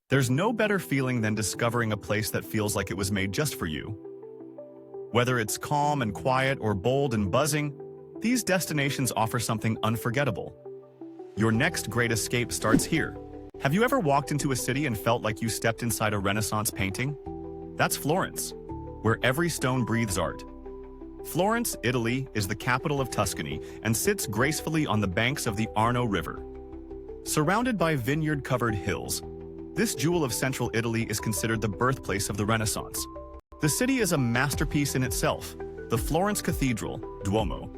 There's no better feeling than discovering a place that feels like it was made just for you. Whether it's calm and quiet or bold and buzzing, these destinations offer something unforgettable. Your next great escape starts here. Have you ever walked into a city and felt like you stepped inside a Renaissance painting? That's Florence, where every stone breathes art. Florence, Italy, is the capital of Tuscany and sits gracefully on the banks of the Arno River. Surrounded by vineyard-covered hills, this jewel of central Italy is considered the birthplace of the Renaissance. The city is a masterpiece in itself, the Florence Cathedral, Duomo,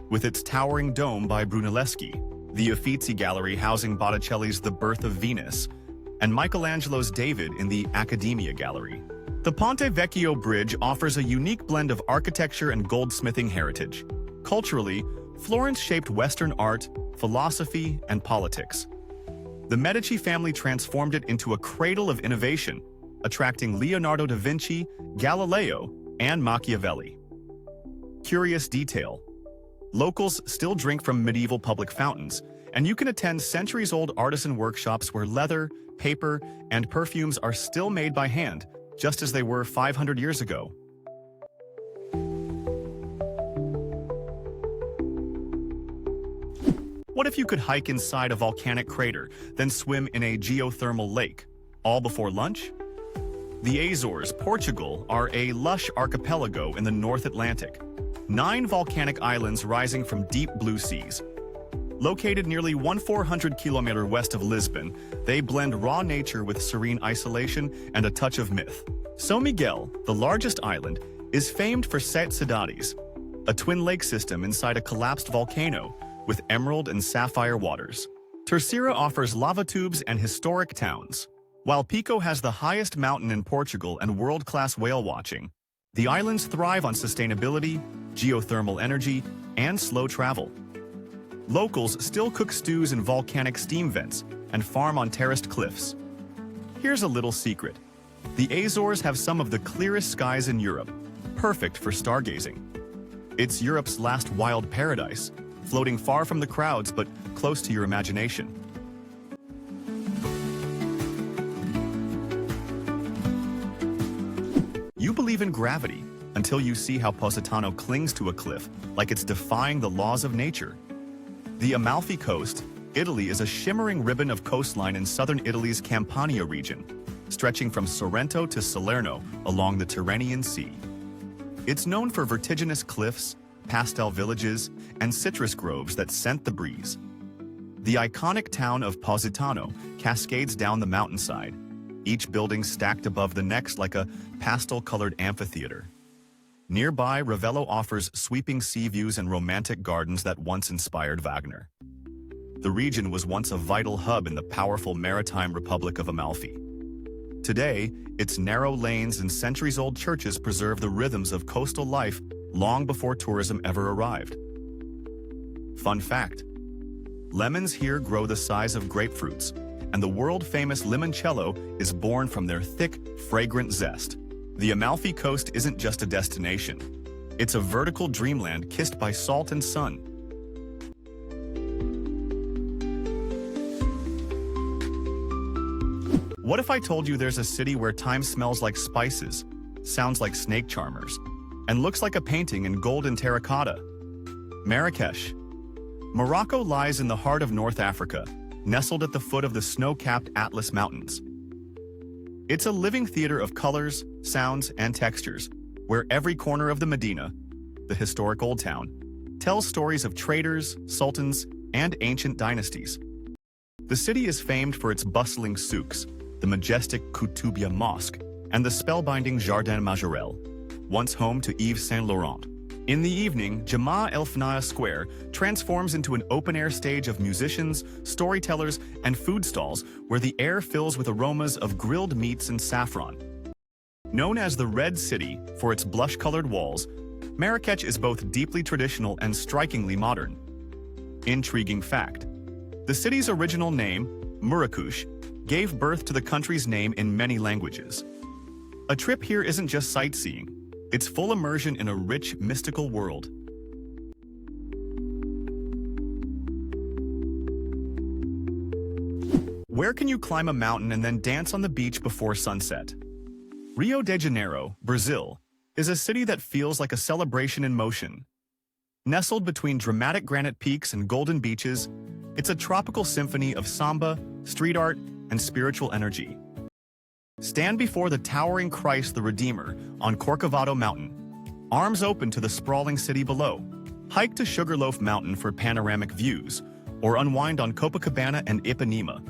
with its towering dome by Brunelleschi, the Uffizi Gallery housing Botticelli's The Birth of Venus, and Michelangelo's David in the Accademia Gallery. The Ponte Vecchio Bridge offers a unique blend of architecture and goldsmithing heritage. Culturally, Florence shaped Western art, philosophy, and politics. The Medici family transformed it into a cradle of innovation, attracting Leonardo da Vinci, Galileo, and Machiavelli. Curious detail: locals still drink from medieval public fountains, and you can attend centuries-old artisan workshops where leather, paper, and perfumes are still made by hand, just as they were 500 years ago. What if you could hike inside a volcanic crater, then swim in a geothermal lake, all before lunch? The Azores, Portugal, are a lush archipelago in the North Atlantic. 9 volcanic islands rising from deep blue seas. Located nearly 1,400 kilometers west of Lisbon, they blend raw nature with serene isolation and a touch of myth. São Miguel, the largest island, is famed for Sete Cidades, a twin lake system inside a collapsed volcano with emerald and sapphire waters. Terceira offers lava tubes and historic towns. While Pico has the highest mountain in Portugal and world-class whale watching, the islands thrive on sustainability, geothermal energy, and slow travel. Locals still cook stews in volcanic steam vents and farm on terraced cliffs. Here's a little secret. The Azores have some of the clearest skies in Europe, perfect for stargazing. It's Europe's last wild paradise, floating far from the crowds but close to your imagination. You believe in gravity until you see how Positano clings to a cliff like it's defying the laws of nature. The Amalfi Coast, Italy, is a shimmering ribbon of coastline in southern Italy's Campania region, stretching from Sorrento to Salerno along the Tyrrhenian Sea. It's known for vertiginous cliffs, pastel villages, and citrus groves that scent the breeze. The iconic town of Positano cascades down the mountainside, each building stacked above the next like a pastel-colored amphitheater. Nearby, Ravello offers sweeping sea views and romantic gardens that once inspired Wagner. The region was once a vital hub in the powerful maritime Republic of Amalfi. Today, its narrow lanes and centuries-old churches preserve the rhythms of coastal life long before tourism ever arrived. Fun fact: lemons here grow the size of grapefruits, and the world-famous limoncello is born from their thick, fragrant zest. The Amalfi Coast isn't just a destination. It's a vertical dreamland kissed by salt and sun. What if I told you there's a city where time smells like spices, sounds like snake charmers, and looks like a painting in gold and terracotta? Marrakesh. Morocco lies in the heart of North Africa, nestled at the foot of the snow-capped Atlas Mountains. It's a living theater of colors, sounds, and textures, where every corner of the Medina, the historic Old Town, tells stories of traders, sultans, and ancient dynasties. The city is famed for its bustling souks, the majestic Koutoubia Mosque, and the spellbinding Jardin Majorelle, once home to Yves Saint Laurent. In the evening, Jama El Fnaa Square transforms into an open-air stage of musicians, storytellers, and food stalls where the air fills with aromas of grilled meats and saffron. Known as the Red City for its blush-colored walls, Marrakech is both deeply traditional and strikingly modern. Intriguing fact: the city's original name, Marrakech, gave birth to the country's name in many languages. A trip here isn't just sightseeing. It's full immersion in a rich, mystical world. Where can you climb a mountain and then dance on the beach before sunset? Rio de Janeiro, Brazil, is a city that feels like a celebration in motion. Nestled between dramatic granite peaks and golden beaches, it's a tropical symphony of samba, street art, and spiritual energy. Stand before the towering Christ the Redeemer on Corcovado Mountain, arms open to the sprawling city below. Hike to Sugarloaf Mountain for panoramic views, or unwind on Copacabana and Ipanema,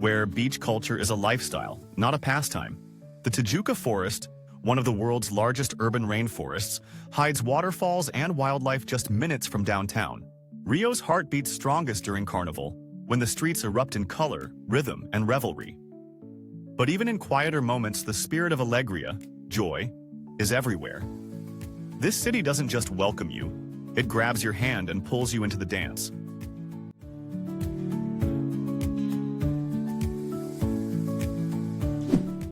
where beach culture is a lifestyle, not a pastime. The Tijuca Forest, one of the world's largest urban rainforests, hides waterfalls and wildlife just minutes from downtown. Rio's heart beats strongest during Carnival, when the streets erupt in color, rhythm, and revelry. But even in quieter moments, the spirit of alegria, joy, is everywhere. This city doesn't just welcome you, it grabs your hand and pulls you into the dance.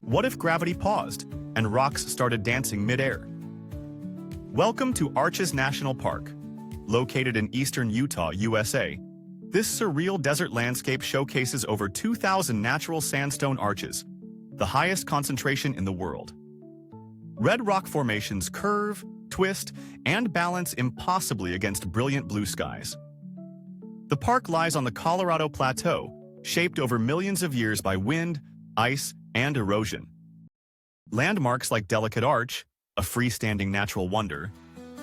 What if gravity paused and rocks started dancing mid-air? Welcome to Arches National Park. Located in eastern Utah, USA, this surreal desert landscape showcases over 2,000 natural sandstone arches, the highest concentration in the world. Red rock formations curve, twist, and balance impossibly against brilliant blue skies. The park lies on the Colorado Plateau, shaped over millions of years by wind, ice, and erosion. Landmarks like Delicate Arch, a freestanding natural wonder,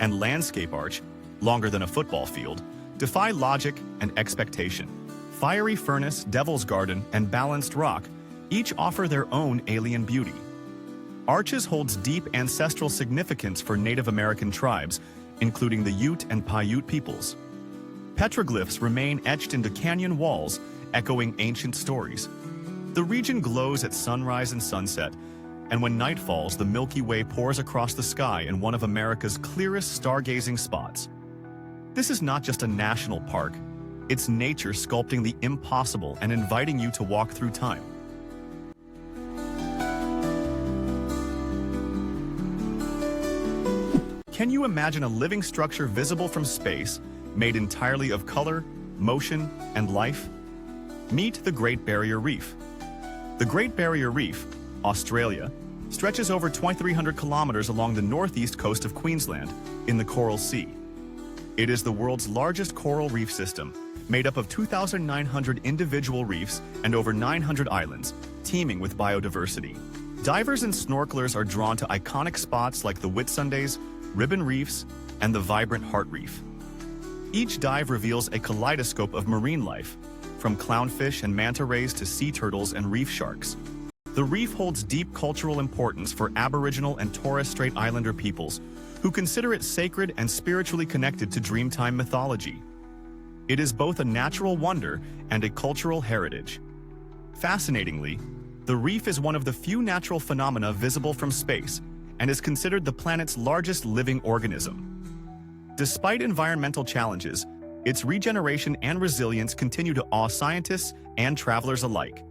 and Landscape Arch, longer than a football field, defy logic and expectation. Fiery Furnace, Devil's Garden, and Balanced Rock each offer their own alien beauty. Arches holds deep ancestral significance for Native American tribes, including the Ute and Paiute peoples. Petroglyphs remain etched into canyon walls, echoing ancient stories. The region glows at sunrise and sunset, and when night falls, the Milky Way pours across the sky in one of America's clearest stargazing spots. This is not just a national park, it's nature sculpting the impossible and inviting you to walk through time. Can you imagine a living structure visible from space, made entirely of color, motion, and life? Meet the Great Barrier Reef. The Great Barrier Reef, Australia, stretches over 2,300 kilometers along the northeast coast of Queensland, in the Coral Sea. It is the world's largest coral reef system, made up of 2,900 individual reefs and over 900 islands, teeming with biodiversity. Divers and snorkelers are drawn to iconic spots like the Whitsundays, Ribbon Reefs, and the vibrant Heart Reef. Each dive reveals a kaleidoscope of marine life, from clownfish and manta rays to sea turtles and reef sharks. The reef holds deep cultural importance for Aboriginal and Torres Strait Islander peoples, who consider it sacred and spiritually connected to Dreamtime mythology. It is both a natural wonder and a cultural heritage. Fascinatingly, the reef is one of the few natural phenomena visible from space and is considered the planet's largest living organism. Despite environmental challenges, its regeneration and resilience continue to awe scientists and travelers alike.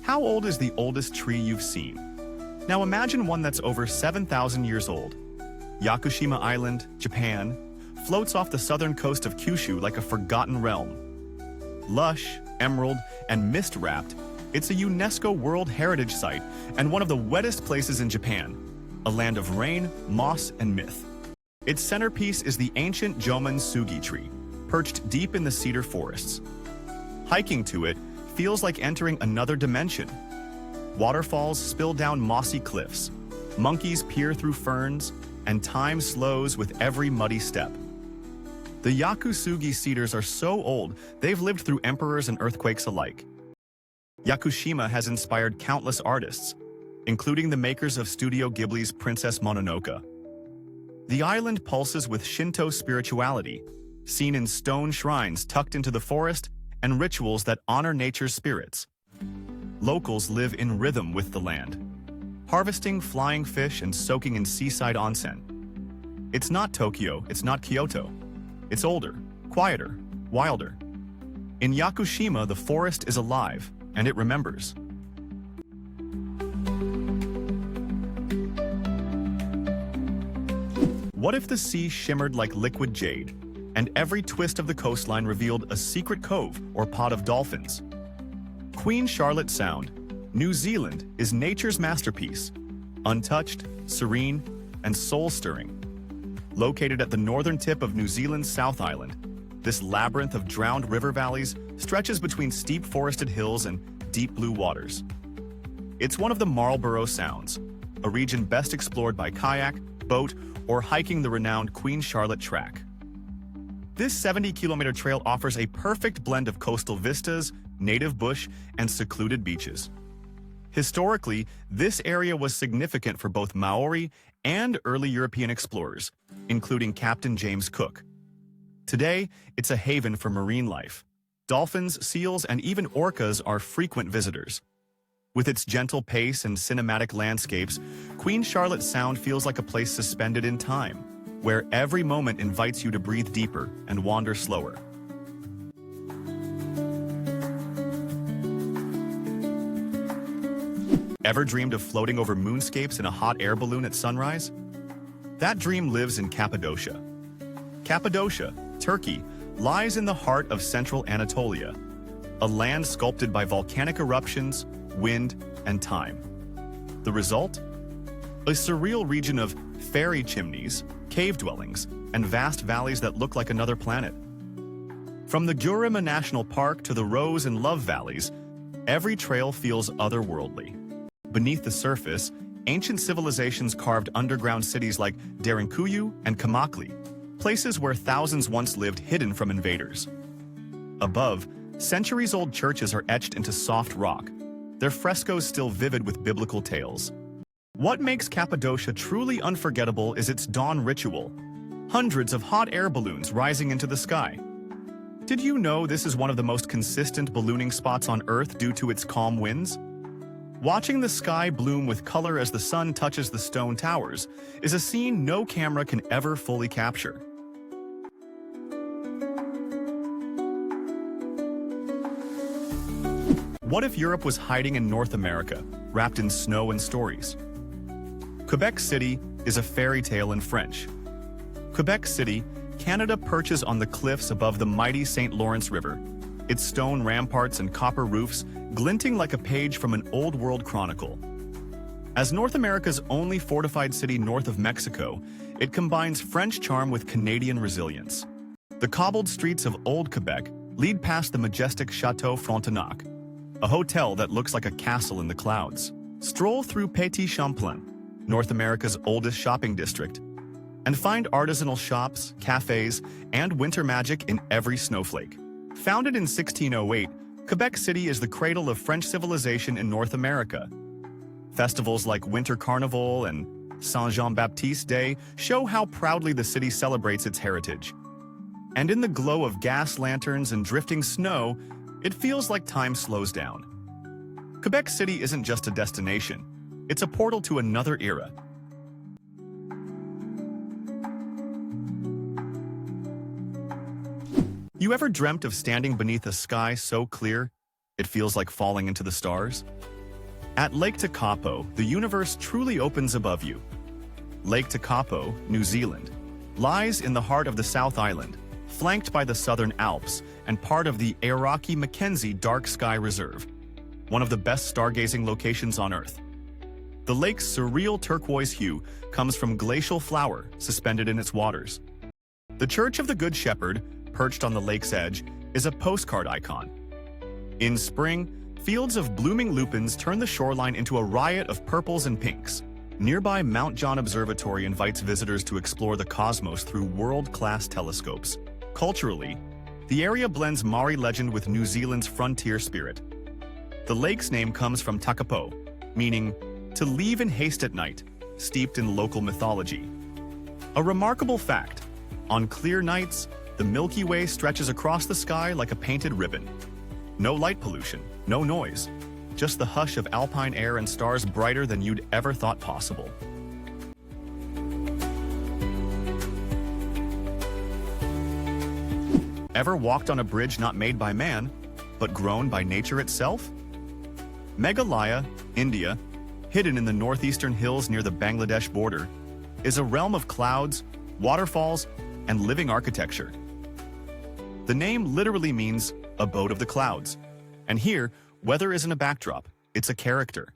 How old is the oldest tree you've seen? Now imagine one that's over 7,000 years old. Yakushima Island, Japan, floats off the southern coast of Kyushu like a forgotten realm. Lush, emerald, and mist-wrapped, it's a UNESCO World Heritage Site and one of the wettest places in Japan, a land of rain, moss, and myth. Its centerpiece is the ancient Jomon Sugi tree, perched deep in the cedar forests. Hiking to it feels like entering another dimension. Waterfalls spill down mossy cliffs, monkeys peer through ferns, and time slows with every muddy step. The Yakusugi cedars are so old, they've lived through emperors and earthquakes alike. Yakushima has inspired countless artists, including the makers of Studio Ghibli's Princess Mononoke. The island pulses with Shinto spirituality, seen in stone shrines tucked into the forest and rituals that honor nature's spirits. Locals live in rhythm with the land, harvesting flying fish and soaking in seaside onsen. It's not Tokyo, it's not Kyoto. It's older, quieter, wilder. In Yakushima, the forest is alive, and it remembers. What if the sea shimmered like liquid jade, and every twist of the coastline revealed a secret cove or pod of dolphins. Queen Charlotte Sound, New Zealand, is nature's masterpiece, untouched, serene, and soul-stirring. Located at the northern tip of New Zealand's South Island, this labyrinth of drowned river valleys stretches between steep forested hills and deep blue waters. It's one of the Marlborough Sounds, a region best explored by kayak, boat, or hiking the renowned Queen Charlotte Track. This 70-kilometer trail offers a perfect blend of coastal vistas, native bush, and secluded beaches. Historically, this area was significant for both Maori and early European explorers, including Captain James Cook. Today, it's a haven for marine life. Dolphins, seals, and even orcas are frequent visitors. With its gentle pace and cinematic landscapes, Queen Charlotte Sound feels like a place suspended in time, where every moment invites you to breathe deeper and wander slower. Ever dreamed of floating over moonscapes in a hot air balloon at sunrise? That dream lives in Cappadocia. Cappadocia, Turkey, lies in the heart of central Anatolia, a land sculpted by volcanic eruptions, wind, and time. The result? A surreal region of fairy chimneys, cave dwellings, and vast valleys that look like another planet. From the Gurima National Park to the Rose and Love Valleys, every trail feels otherworldly. Beneath the surface, ancient civilizations carved underground cities like Derinkuyu and Kamakli, places where thousands once lived hidden from invaders. Above, centuries-old churches are etched into soft rock, their frescoes still vivid with biblical tales. What makes Cappadocia truly unforgettable is its dawn ritual, hundreds of hot air balloons rising into the sky. Did you know this is one of the most consistent ballooning spots on Earth due to its calm winds? Watching the sky bloom with color as the sun touches the stone towers is a scene no camera can ever fully capture. What if Europe was hiding in North America, wrapped in snow and stories? Quebec City is a fairy tale in French. Quebec City, Canada perches on the cliffs above the mighty St. Lawrence River, its stone ramparts and copper roofs glinting like a page from an old-world chronicle. As North America's only fortified city north of Mexico, it combines French charm with Canadian resilience. The cobbled streets of Old Quebec lead past the majestic Chateau Frontenac, a hotel that looks like a castle in the clouds. Stroll through Petit Champlain, North America's oldest shopping district, and find artisanal shops, cafes, and winter magic in every snowflake. Founded in 1608, Quebec City is the cradle of French civilization in North America. Festivals like Winter Carnival and Saint-Jean-Baptiste Day show how proudly the city celebrates its heritage. And in the glow of gas lanterns and drifting snow, it feels like time slows down. Quebec City isn't just a destination, it's a portal to another era. You ever dreamt of standing beneath a sky so clear, it feels like falling into the stars? At Lake Tekapo, the universe truly opens above you. Lake Tekapo, New Zealand, lies in the heart of the South Island, flanked by the Southern Alps and part of the Aoraki-Mackenzie Dark Sky Reserve, one of the best stargazing locations on Earth. The lake's surreal turquoise hue comes from glacial flour suspended in its waters. The Church of the Good Shepherd, perched on the lake's edge, is a postcard icon. In spring, fields of blooming lupins turn the shoreline into a riot of purples and pinks. Nearby Mount John Observatory invites visitors to explore the cosmos through world-class telescopes. Culturally, the area blends Maori legend with New Zealand's frontier spirit. The lake's name comes from takapo, meaning to leave in haste at night, steeped in local mythology. A remarkable fact, on clear nights, the Milky Way stretches across the sky like a painted ribbon. No light pollution, no noise, just the hush of alpine air and stars brighter than you'd ever thought possible. Ever walked on a bridge not made by man, but grown by nature itself? Meghalaya, India, hidden in the northeastern hills near the Bangladesh border, is a realm of clouds, waterfalls, and living architecture. The name literally means abode of the clouds. And here, weather isn't a backdrop, it's a character.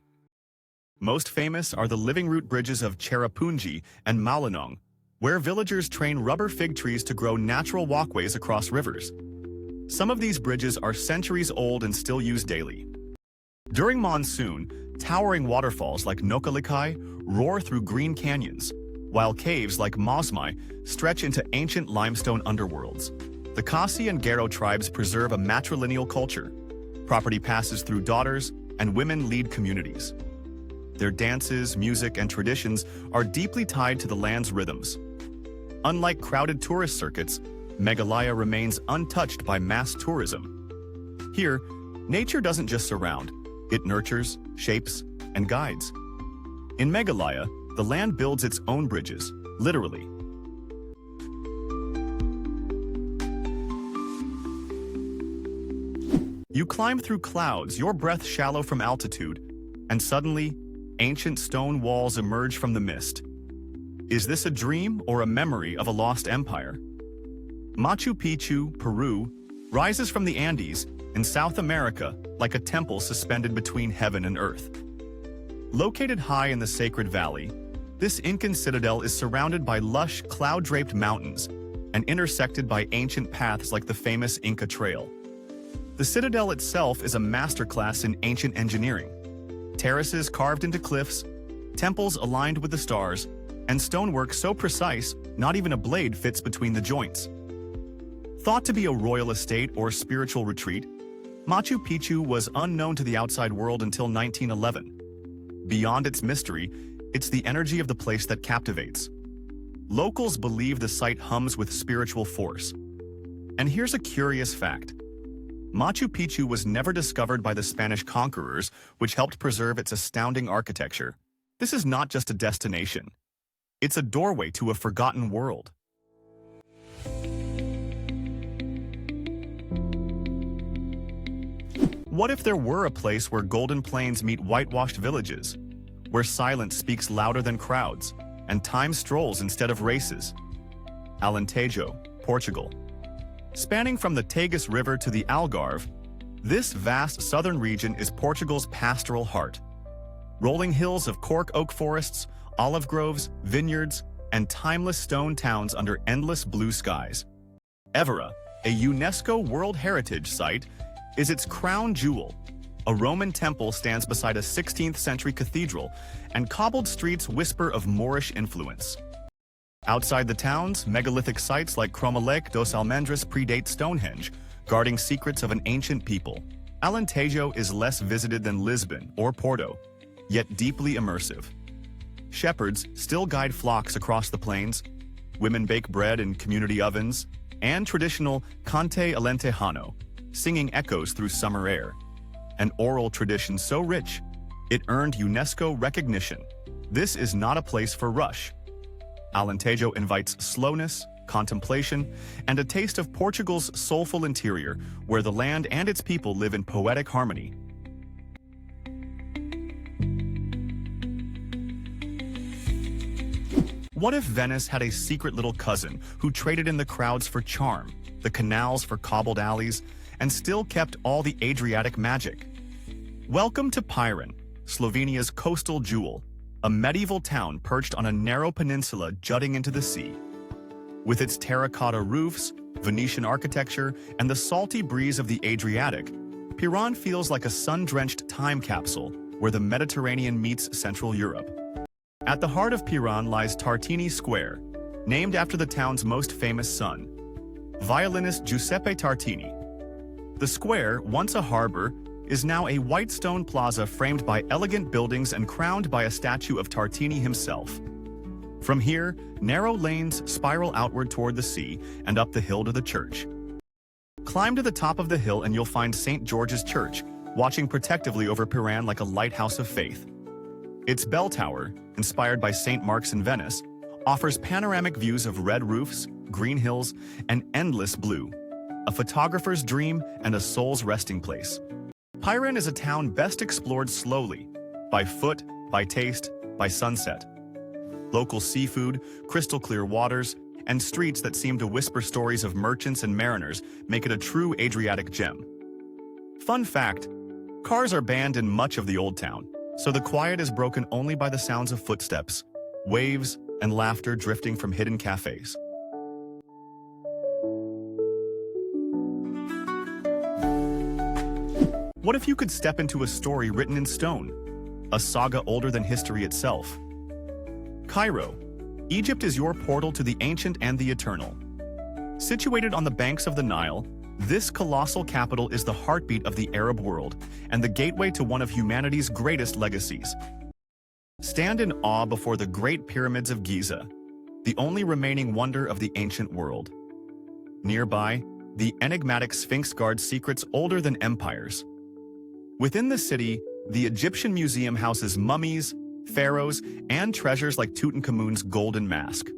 Most famous are the living root bridges of Cherrapunji and Malinong, where villagers train rubber fig trees to grow natural walkways across rivers. Some of these bridges are centuries old and still used daily. During monsoon, towering waterfalls like Nokalikai roar through green canyons, while caves like Mosmai stretch into ancient limestone underworlds. The Khasi and Garo tribes preserve a matrilineal culture. Property passes through daughters, and women lead communities. Their dances, music, and traditions are deeply tied to the land's rhythms. Unlike crowded tourist circuits, Meghalaya remains untouched by mass tourism. Here, nature doesn't just surround, it nurtures, shapes, and guides. In Meghalaya, the land builds its own bridges, literally. You climb through clouds, your breath shallow from altitude, and suddenly, ancient stone walls emerge from the mist. Is this a dream or a memory of a lost empire? Machu Picchu, Peru, rises from the Andes in South America like a temple suspended between heaven and earth. Located high in the Sacred Valley, this Incan citadel is surrounded by lush, cloud-draped mountains and intersected by ancient paths like the famous Inca Trail. The citadel itself is a masterclass in ancient engineering. Terraces carved into cliffs, temples aligned with the stars, and stonework so precise not even a blade fits between the joints. Thought to be a royal estate or spiritual retreat, Machu Picchu was unknown to the outside world until 1911. Beyond its mystery, it's the energy of the place that captivates. Locals believe the site hums with spiritual force. And here's a curious fact. Machu Picchu was never discovered by the Spanish conquerors, which helped preserve its astounding architecture. This is not just a destination. It's a doorway to a forgotten world. What if there were a place where golden plains meet whitewashed villages, where silence speaks louder than crowds, and time strolls instead of races? Alentejo, Portugal. Spanning from the Tagus River to the Algarve, this vast southern region is Portugal's pastoral heart. Rolling hills of cork oak forests, olive groves, vineyards, and timeless stone towns under endless blue skies. Évora, a UNESCO World Heritage Site, is its crown jewel. A Roman temple stands beside a 16th century cathedral, and cobbled streets whisper of Moorish influence. Outside the towns, megalithic sites like Cromalec dos Almendres predate Stonehenge, guarding secrets of an ancient people. Alentejo is less visited than Lisbon or Porto, yet deeply immersive. Shepherds still guide flocks across the plains, women bake bread in community ovens, and traditional cante alentejano, singing echoes through summer air. An oral tradition so rich, it earned UNESCO recognition. This is not a place for rush. Alentejo invites slowness, contemplation, and a taste of Portugal's soulful interior, where the land and its people live in poetic harmony. What if Venice had a secret little cousin who traded in the crowds for charm, the canals for cobbled alleys, and still kept all the Adriatic magic? Welcome to Piran, Slovenia's coastal jewel, a medieval town perched on a narrow peninsula jutting into the sea. With its terracotta roofs, Venetian architecture, and the salty breeze of the Adriatic, Piran feels like a sun-drenched time capsule where the Mediterranean meets Central Europe. At the heart of Piran lies Tartini Square, named after the town's most famous son, violinist Giuseppe Tartini. The square, once a harbor, is now a white stone plaza framed by elegant buildings and crowned by a statue of Tartini himself. From here, narrow lanes spiral outward toward the sea and up the hill to the church. Climb to the top of the hill and you'll find St. George's Church, watching protectively over Piran like a lighthouse of faith. Its bell tower, inspired by St. Mark's in Venice, offers panoramic views of red roofs, green hills, and endless blue, a photographer's dream and a soul's resting place. Piran is a town best explored slowly, by foot, by taste, by sunset. Local seafood, crystal clear waters, and streets that seem to whisper stories of merchants and mariners make it a true Adriatic gem. Fun fact, cars are banned in much of the Old Town, so the quiet is broken only by the sounds of footsteps, waves, and laughter drifting from hidden cafes. What if you could step into a story written in stone, a saga older than history itself? Cairo, Egypt is your portal to the ancient and the eternal. Situated on the banks of the Nile, this colossal capital is the heartbeat of the Arab world and the gateway to one of humanity's greatest legacies. Stand in awe before the Great Pyramids of Giza, the only remaining wonder of the ancient world. Nearby, the enigmatic Sphinx guards secrets older than empires. Within the city, the Egyptian Museum houses mummies, pharaohs, and treasures like Tutankhamun's golden mask.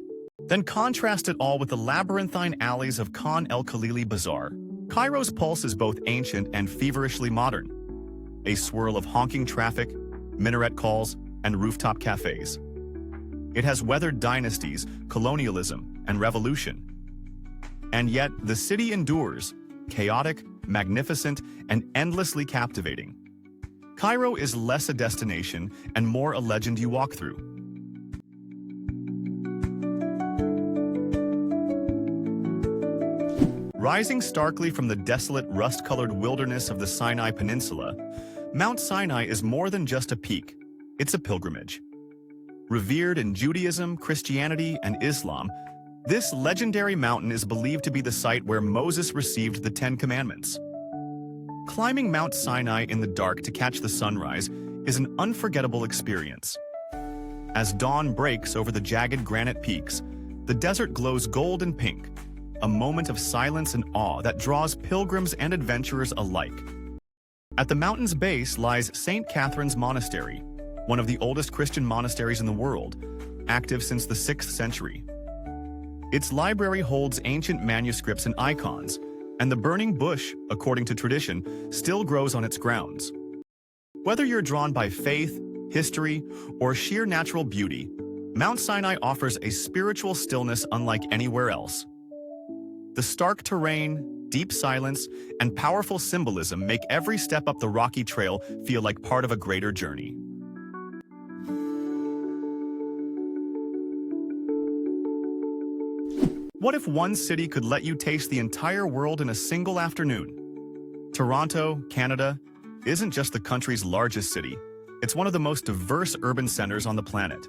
Then contrast it all with the labyrinthine alleys of Khan el-Khalili Bazaar. Cairo's pulse is both ancient and feverishly modern. A swirl of honking traffic, minaret calls, and rooftop cafes. It has weathered dynasties, colonialism, and revolution. And yet, the city endures, chaotic, magnificent, and endlessly captivating. Cairo is less a destination and more a legend you walk through. Rising starkly from the desolate, rust-colored wilderness of the Sinai Peninsula, Mount Sinai is more than just a peak. It's a pilgrimage. Revered in Judaism, Christianity, and Islam, this legendary mountain is believed to be the site where Moses received the Ten Commandments. Climbing Mount Sinai in the dark to catch the sunrise is an unforgettable experience. As dawn breaks over the jagged granite peaks, the desert glows gold and pink, a moment of silence and awe that draws pilgrims and adventurers alike. At the mountain's base lies St. Catherine's Monastery, one of the oldest Christian monasteries in the world, active since the 6th century. Its library holds ancient manuscripts and icons, and the burning bush, according to tradition, still grows on its grounds. Whether you're drawn by faith, history, or sheer natural beauty, Mount Sinai offers a spiritual stillness unlike anywhere else. The stark terrain, deep silence, and powerful symbolism make every step up the rocky trail feel like part of a greater journey. What if one city could let you taste the entire world in a single afternoon? Toronto, Canada, isn't just the country's largest city. It's one of the most diverse urban centers on the planet.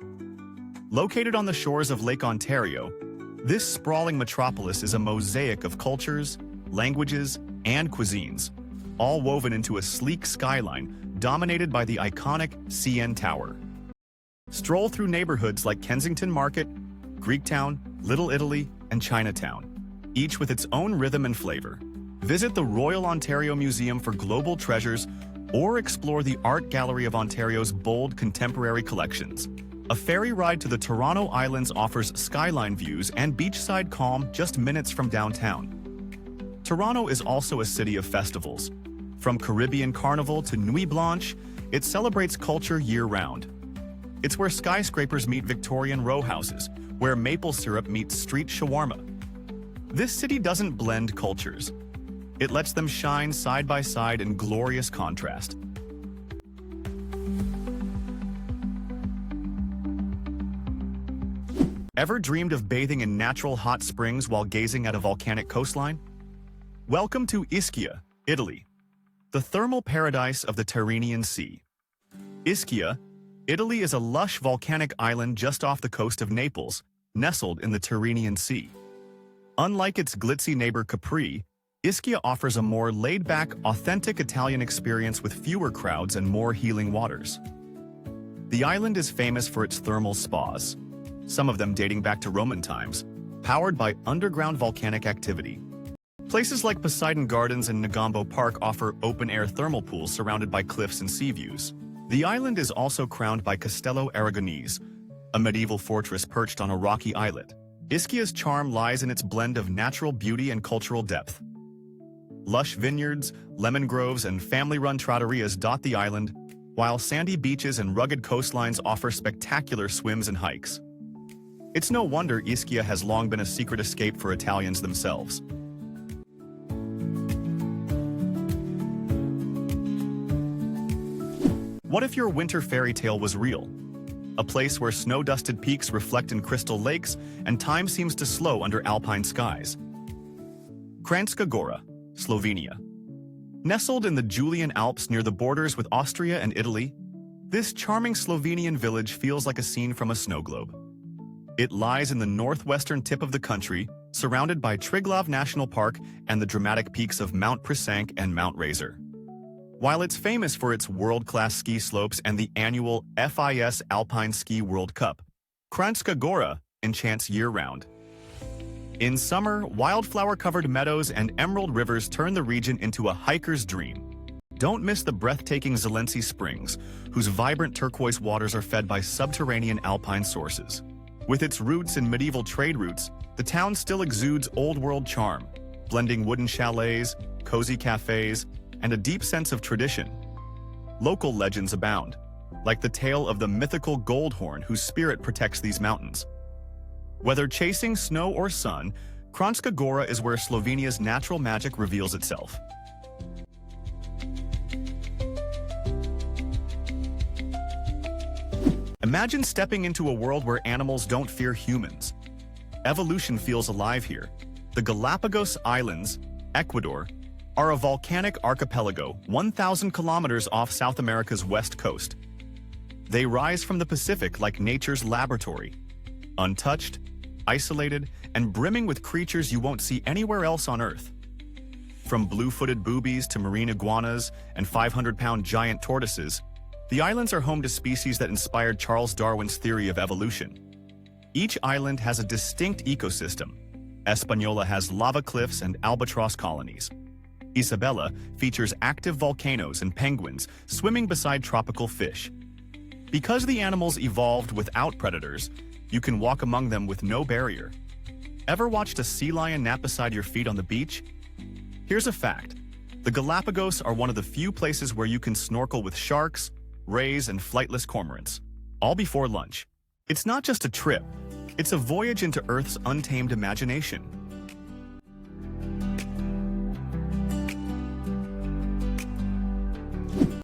Located on the shores of Lake Ontario, this sprawling metropolis is a mosaic of cultures, languages, and cuisines, all woven into a sleek skyline dominated by the iconic CN Tower. Stroll through neighborhoods like Kensington Market, Greektown, Little Italy, and Chinatown, each with its own rhythm and flavor. Visit the Royal Ontario Museum for global treasures or explore the Art Gallery of Ontario's bold contemporary collections. A ferry ride to the Toronto Islands offers skyline views and beachside calm just minutes from downtown. Toronto is also a city of festivals. From Caribbean Carnival to Nuit Blanche, it celebrates culture year-round. It's where skyscrapers meet Victorian row houses, where maple syrup meets street shawarma. This city doesn't blend cultures. It lets them shine side by side in glorious contrast. Ever dreamed of bathing in natural hot springs while gazing at a volcanic coastline? Welcome to Ischia, Italy, the thermal paradise of the Tyrrhenian Sea. Ischia, Italy is a lush volcanic island just off the coast of Naples, nestled in the Tyrrhenian Sea. Unlike its glitzy neighbor Capri, Ischia offers a more laid-back, authentic Italian experience with fewer crowds and more healing waters. The island is famous for its thermal spas, some of them dating back to Roman times, powered by underground volcanic activity. Places like Poseidon Gardens and Negombo Park offer open-air thermal pools surrounded by cliffs and sea views. The island is also crowned by Castello Aragonese, a medieval fortress perched on a rocky islet. Ischia's charm lies in its blend of natural beauty and cultural depth. Lush vineyards, lemon groves, and family-run trattorias dot the island, while sandy beaches and rugged coastlines offer spectacular swims and hikes. It's no wonder Ischia has long been a secret escape for Italians themselves. What if your winter fairy tale was real? A place where snow-dusted peaks reflect in crystal lakes and time seems to slow under alpine skies. Kranjska Gora, Slovenia. Nestled in the Julian Alps near the borders with Austria and Italy, this charming Slovenian village feels like a scene from a snow globe. It lies in the northwestern tip of the country, surrounded by Triglav National Park and the dramatic peaks of Mount Prisank and Mount Razor. While it's famous for its world-class ski slopes and the annual FIS Alpine Ski World Cup, Kranjska Gora enchants year-round. In summer, wildflower-covered meadows and emerald rivers turn the region into a hiker's dream. Don't miss the breathtaking Zelensky Springs, whose vibrant turquoise waters are fed by subterranean alpine sources. With its roots in medieval trade routes, the town still exudes old-world charm, blending wooden chalets, cozy cafes, and a deep sense of tradition. Local legends abound, like the tale of the mythical Goldhorn whose spirit protects these mountains. Whether chasing snow or sun, Kranjska Gora is where Slovenia's natural magic reveals itself. Imagine stepping into a world where animals don't fear humans. Evolution feels alive here. The Galapagos Islands, Ecuador, are a volcanic archipelago 1,000 kilometers off South America's west coast. They rise from the Pacific like nature's laboratory, untouched, isolated, and brimming with creatures you won't see anywhere else on Earth. From blue-footed boobies to marine iguanas and 500-pound giant tortoises, the islands are home to species that inspired Charles Darwin's theory of evolution. Each island has a distinct ecosystem. Hispaniola has lava cliffs and albatross colonies. Isabela features active volcanoes and penguins swimming beside tropical fish. Because the animals evolved without predators, you can walk among them with no barrier. Ever watched a sea lion nap beside your feet on the beach? Here's a fact. The Galapagos are one of the few places where you can snorkel with sharks, rays, and flightless cormorants, all before lunch. It's not just a trip, it's a voyage into Earth's untamed imagination.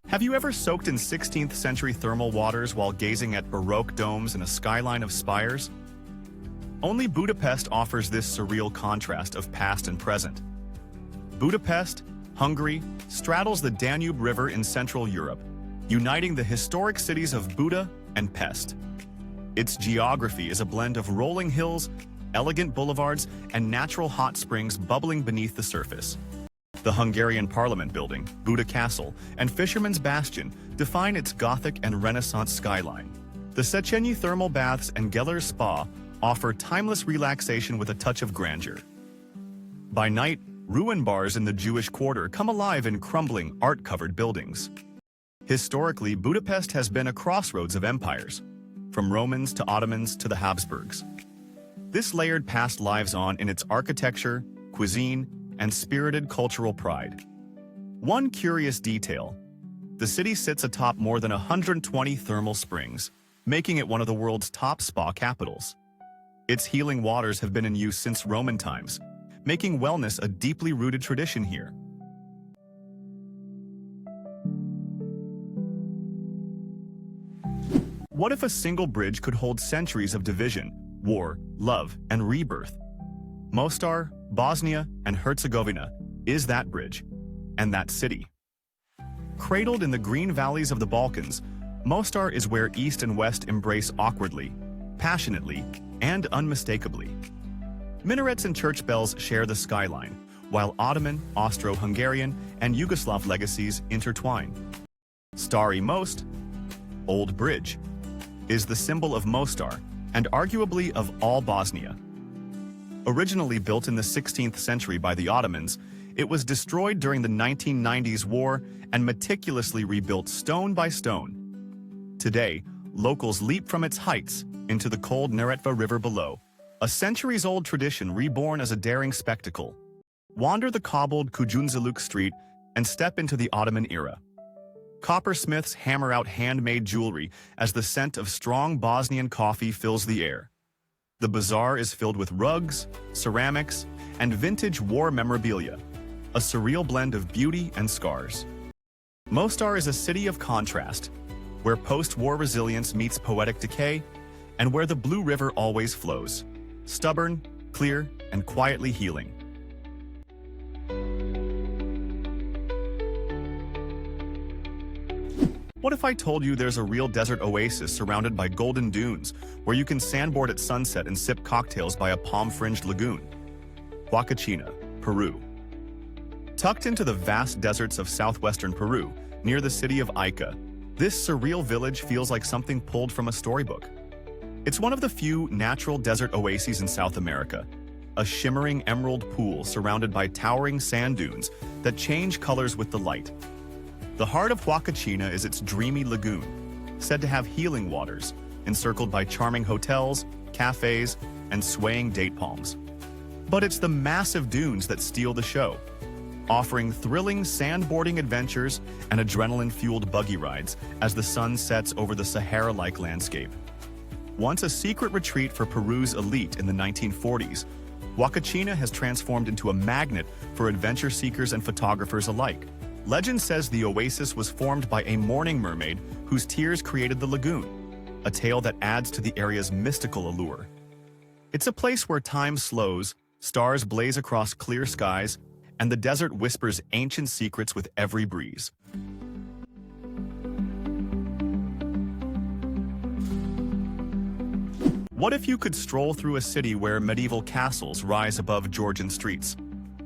Have you ever soaked in 16th century thermal waters while gazing at Baroque domes and a skyline of spires? Only Budapest offers this surreal contrast of past and present. Budapest, Hungary, straddles the Danube River in Central Europe, uniting the historic cities of Buda and Pest. Its geography is a blend of rolling hills, elegant boulevards, and natural hot springs bubbling beneath the surface. The Hungarian Parliament building, Buda Castle, and Fisherman's Bastion define its Gothic and Renaissance skyline. The Széchenyi thermal baths and Geller Spa offer timeless relaxation with a touch of grandeur. By night, ruin bars in the Jewish quarter come alive in crumbling, art-covered buildings. Historically, Budapest has been a crossroads of empires, from Romans to Ottomans to the Habsburgs. This layered past lives on in its architecture, cuisine, and spirited cultural pride. One curious detail: the city sits atop more than 120 thermal springs, making it one of the world's top spa capitals. Its healing waters have been in use since Roman times, making wellness a deeply rooted tradition here. What if a single bridge could hold centuries of division, war, love, and rebirth? Mostar, Bosnia, and Herzegovina is that bridge, and that city. Cradled in the green valleys of the Balkans, Mostar is where East and West embrace awkwardly, passionately, and unmistakably. Minarets and church bells share the skyline, while Ottoman, Austro-Hungarian, and Yugoslav legacies intertwine. Stari Most, Old Bridge, is the symbol of Mostar and arguably of all Bosnia. Originally built in the 16th century by the Ottomans, it was destroyed during the 1990s war and meticulously rebuilt stone by stone. Today, locals leap from its heights into the cold Neretva River below, a centuries-old tradition reborn as a daring spectacle. Wander the cobbled Kujunzaluk Street and step into the Ottoman era. Coppersmiths hammer out handmade jewelry as the scent of strong Bosnian coffee fills the air. The bazaar is filled with rugs, ceramics, and vintage war memorabilia, a surreal blend of beauty and scars. Mostar is a city of contrast, where post-war resilience meets poetic decay, and where the Blue River always flows, stubborn, clear, and quietly healing. What if I told you there's a real desert oasis surrounded by golden dunes, where you can sandboard at sunset and sip cocktails by a palm-fringed lagoon? Huacachina, Peru. Tucked into the vast deserts of southwestern Peru, near the city of Ica, this surreal village feels like something pulled from a storybook. It's one of the few natural desert oases in South America, a shimmering emerald pool surrounded by towering sand dunes that change colors with the light. The heart of Huacachina is its dreamy lagoon, said to have healing waters, encircled by charming hotels, cafes, and swaying date palms. But it's the massive dunes that steal the show, offering thrilling sandboarding adventures and adrenaline-fueled buggy rides as the sun sets over the Sahara-like landscape. Once a secret retreat for Peru's elite in the 1940s, Huacachina has transformed into a magnet for adventure seekers and photographers alike. Legend says the oasis was formed by a mourning mermaid whose tears created the lagoon, a tale that adds to the area's mystical allure. It's a place where time slows, stars blaze across clear skies, and the desert whispers ancient secrets with every breeze. What if you could stroll through a city where medieval castles rise above Georgian streets,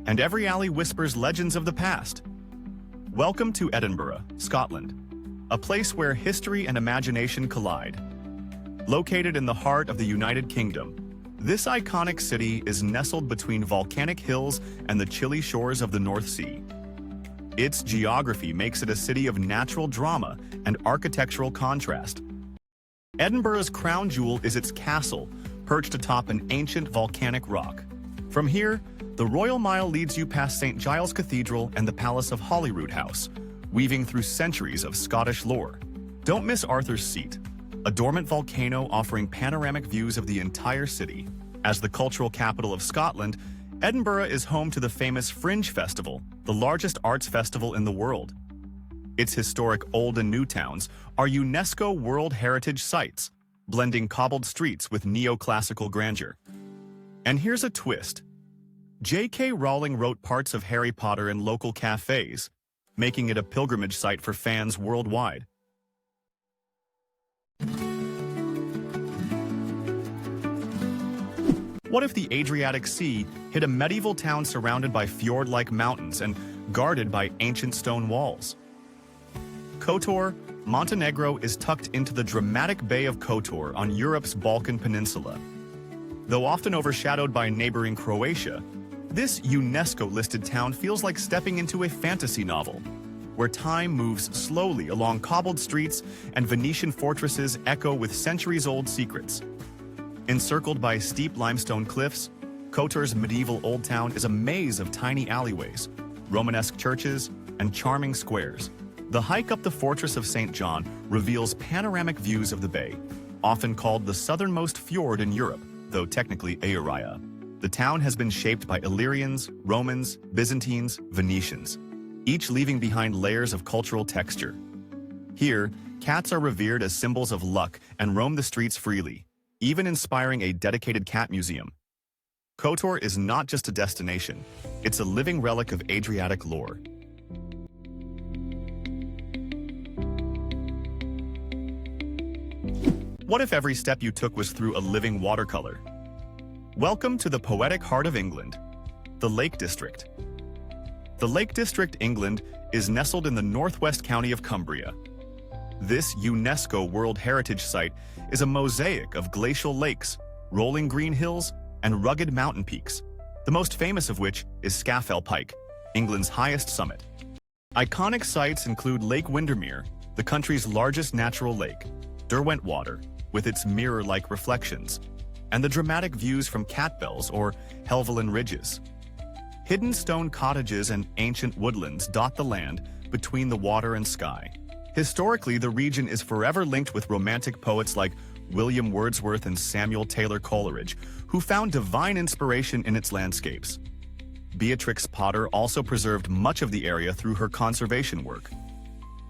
and every alley whispers legends of the past? Welcome to Edinburgh, Scotland, a place where history and imagination collide. Located in the heart of the United Kingdom, this iconic city is nestled between volcanic hills and the chilly shores of the North Sea. Its geography makes it a city of natural drama and architectural contrast. Edinburgh's crown jewel is its castle, perched atop an ancient volcanic rock. From here, the Royal Mile leads you past St. Giles Cathedral and the Palace of Holyrood House, weaving through centuries of Scottish lore. Don't miss Arthur's Seat, a dormant volcano offering panoramic views of the entire city. As the cultural capital of Scotland, Edinburgh is home to the famous Fringe Festival, the largest arts festival in the world. Its historic Old and New Towns are UNESCO World Heritage Sites, blending cobbled streets with neoclassical grandeur. And here's a twist. J.K. Rowling wrote parts of Harry Potter in local cafes, making it a pilgrimage site for fans worldwide. What if the Adriatic Sea hid a medieval town surrounded by fjord-like mountains and guarded by ancient stone walls? Kotor, Montenegro is tucked into the dramatic Bay of Kotor on Europe's Balkan Peninsula. Though often overshadowed by neighboring Croatia, this UNESCO-listed town feels like stepping into a fantasy novel, where time moves slowly along cobbled streets and Venetian fortresses echo with centuries-old secrets. Encircled by steep limestone cliffs, Kotor's medieval old town is a maze of tiny alleyways, Romanesque churches, and charming squares. The hike up the fortress of St. John reveals panoramic views of the bay, often called the southernmost fjord in Europe, though technically Aeoria. The town has been shaped by Illyrians, Romans, Byzantines, Venetians, each leaving behind layers of cultural texture. Here, cats are revered as symbols of luck and roam the streets freely, even inspiring a dedicated cat museum. Kotor is not just a destination, it's a living relic of Adriatic lore. What if every step you took was through a living watercolor? Welcome to the poetic heart of England, the Lake District. The Lake District, England, is nestled in the northwest county of Cumbria. This UNESCO World Heritage Site is a mosaic of glacial lakes, rolling green hills, and rugged mountain peaks, the most famous of which is Scafell Pike, England's highest summit. Iconic sites include Lake Windermere, the country's largest natural lake, Derwentwater, with its mirror-like reflections, and the dramatic views from Catbells or Helvellyn Ridges. Hidden stone cottages and ancient woodlands dot the land between the water and sky. Historically, the region is forever linked with romantic poets like William Wordsworth and Samuel Taylor Coleridge, who found divine inspiration in its landscapes. Beatrix Potter also preserved much of the area through her conservation work.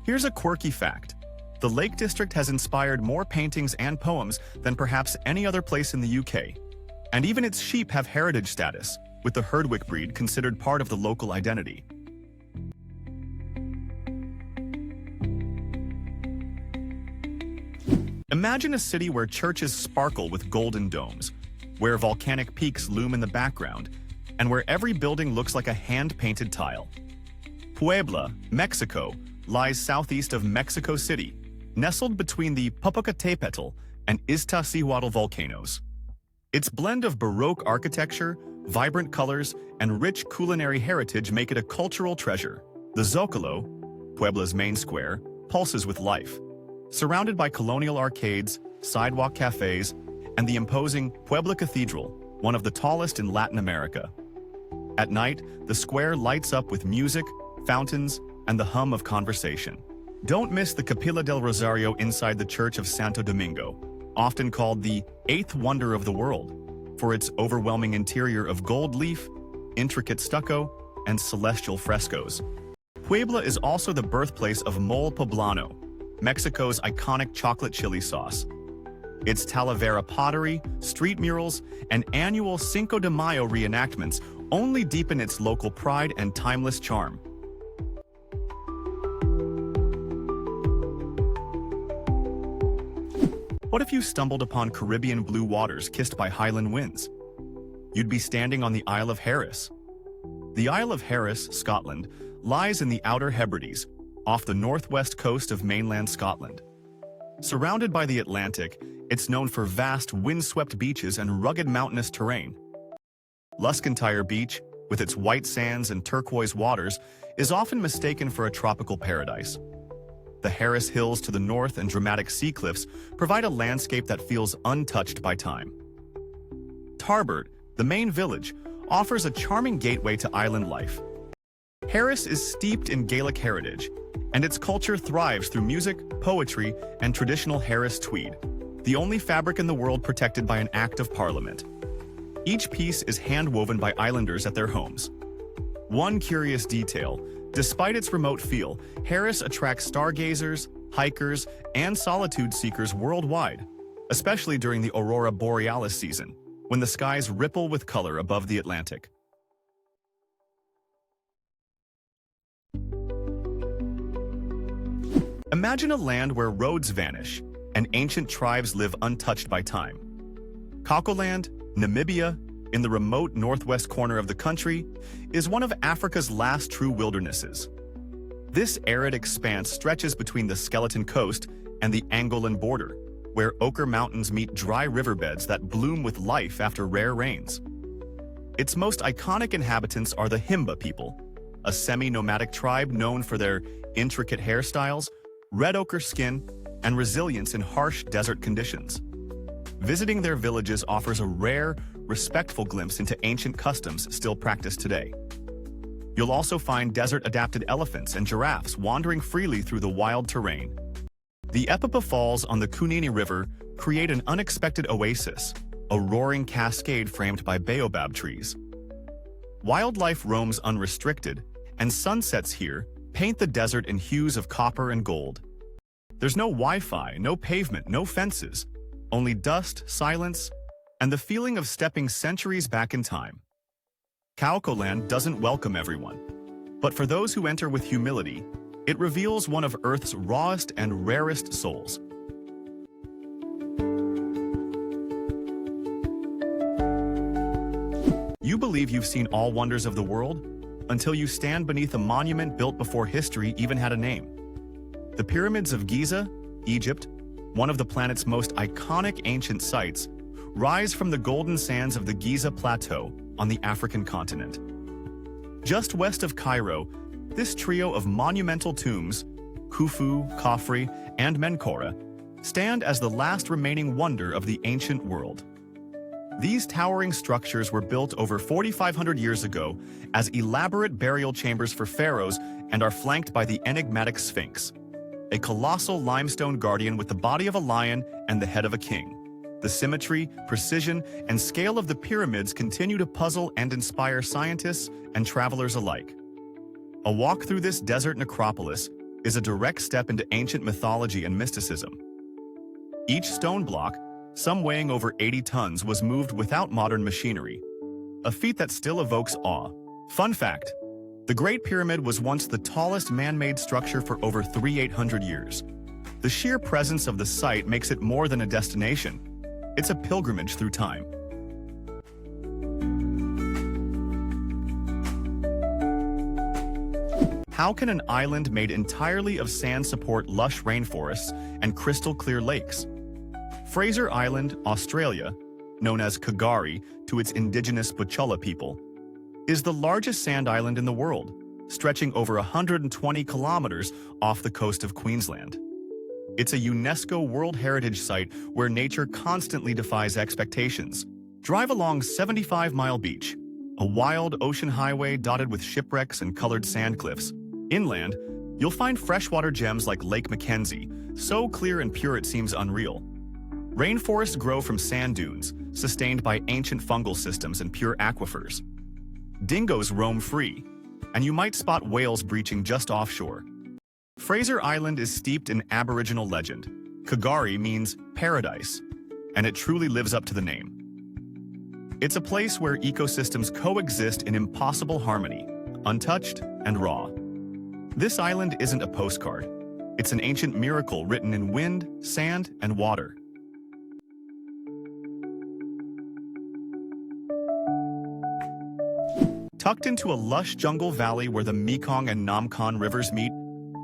Here's a quirky fact. The Lake District has inspired more paintings and poems than perhaps any other place in the UK. And even its sheep have heritage status, with the Herdwick breed considered part of the local identity. Imagine a city where churches sparkle with golden domes, where volcanic peaks loom in the background, and where every building looks like a hand-painted tile. Puebla, Mexico, lies southeast of Mexico City, nestled between the Popocatépetl and Iztaccíhuatl volcanoes. Its blend of Baroque architecture, vibrant colors, and rich culinary heritage make it a cultural treasure. The Zócalo, Puebla's main square, pulses with life. Surrounded by colonial arcades, sidewalk cafes, and the imposing Puebla Cathedral, one of the tallest in Latin America. At night, the square lights up with music, fountains, and the hum of conversation. Don't miss the Capilla del Rosario inside the Church of Santo Domingo, often called the eighth wonder of the world, for its overwhelming interior of gold leaf, intricate stucco, and celestial frescoes. Puebla is also the birthplace of Mole Poblano, Mexico's iconic chocolate chili sauce. Its Talavera pottery, street murals, and annual Cinco de Mayo reenactments only deepen its local pride and timeless charm. What if you stumbled upon Caribbean blue waters kissed by highland winds? You'd be standing on the Isle of Harris. The Isle of Harris, Scotland, lies in the Outer Hebrides, off the northwest coast of mainland Scotland. Surrounded by the Atlantic, it's known for vast windswept beaches and rugged mountainous terrain. Luscantire Beach, with its white sands and turquoise waters, is often mistaken for a tropical paradise. The Harris Hills to the north and dramatic sea cliffs provide a landscape that feels untouched by time. Tarbert, the main village, offers a charming gateway to island life. Harris is steeped in Gaelic heritage, and its culture thrives through music, poetry, and traditional Harris tweed, the only fabric in the world protected by an Act of Parliament. Each piece is hand-woven by islanders at their homes. One curious detail: despite its remote feel, Harris attracts stargazers, hikers, and solitude seekers worldwide, especially during the aurora borealis season, when the skies ripple with color above the Atlantic. Imagine a land where roads vanish and ancient tribes live untouched by time. Kakoland, Namibia, in the remote northwest corner of the country, is one of Africa's last true wildernesses. This arid expanse stretches between the Skeleton Coast and the Angolan border, where ochre mountains meet dry riverbeds that bloom with life after rare rains. Its most iconic inhabitants are the Himba people, a semi-nomadic tribe known for their intricate hairstyles, red ochre skin, and resilience in harsh desert conditions. Visiting their villages offers a rare, respectful glimpse into ancient customs still practiced today. You'll also find desert-adapted elephants and giraffes wandering freely through the wild terrain. The Epipa Falls on the Kunini River create an unexpected oasis, a roaring cascade framed by baobab trees. Wildlife roams unrestricted, and sunsets here paint the desert in hues of copper and gold. There's no Wi-Fi, no pavement, no fences, only dust, silence, and the feeling of stepping centuries back in time. Kaokoland doesn't welcome everyone, but for those who enter with humility, it reveals one of Earth's rawest and rarest souls. You believe you've seen all wonders of the world until you stand beneath a monument built before history even had a name. The Pyramids of Giza, Egypt, one of the planet's most iconic ancient sites, rise from the golden sands of the Giza Plateau on the African continent. Just west of Cairo, this trio of monumental tombs, Khufu, Khafre, and Menkora, stand as the last remaining wonder of the ancient world. These towering structures were built over 4,500 years ago as elaborate burial chambers for pharaohs and are flanked by the enigmatic Sphinx, a colossal limestone guardian with the body of a lion and the head of a king. The symmetry, precision, and scale of the pyramids continue to puzzle and inspire scientists and travelers alike. A walk through this desert necropolis is a direct step into ancient mythology and mysticism. Each stone block, some weighing over 80 tons, was moved without modern machinery, a feat that still evokes awe. Fun fact: the Great Pyramid was once the tallest man-made structure for over 3,800 years. The sheer presence of the site makes it more than a destination. It's a pilgrimage through time. How can an island made entirely of sand support lush rainforests and crystal-clear lakes? Fraser Island, Australia, known as Kagari to its indigenous Butchulla people, is the largest sand island in the world, stretching over 120 kilometers off the coast of Queensland. It's a UNESCO World Heritage Site where nature constantly defies expectations. Drive along 75-Mile Beach, a wild ocean highway dotted with shipwrecks and colored sand cliffs. Inland, you'll find freshwater gems like Lake Mackenzie, so clear and pure it seems unreal. Rainforests grow from sand dunes, sustained by ancient fungal systems and pure aquifers. Dingoes roam free, and you might spot whales breaching just offshore. Fraser Island is steeped in Aboriginal legend. Kagari means paradise, and it truly lives up to the name. It's a place where ecosystems coexist in impossible harmony, untouched and raw. This island isn't a postcard. It's an ancient miracle written in wind, sand, and water. Tucked into a lush jungle valley where the Mekong and Nam Khan rivers meet,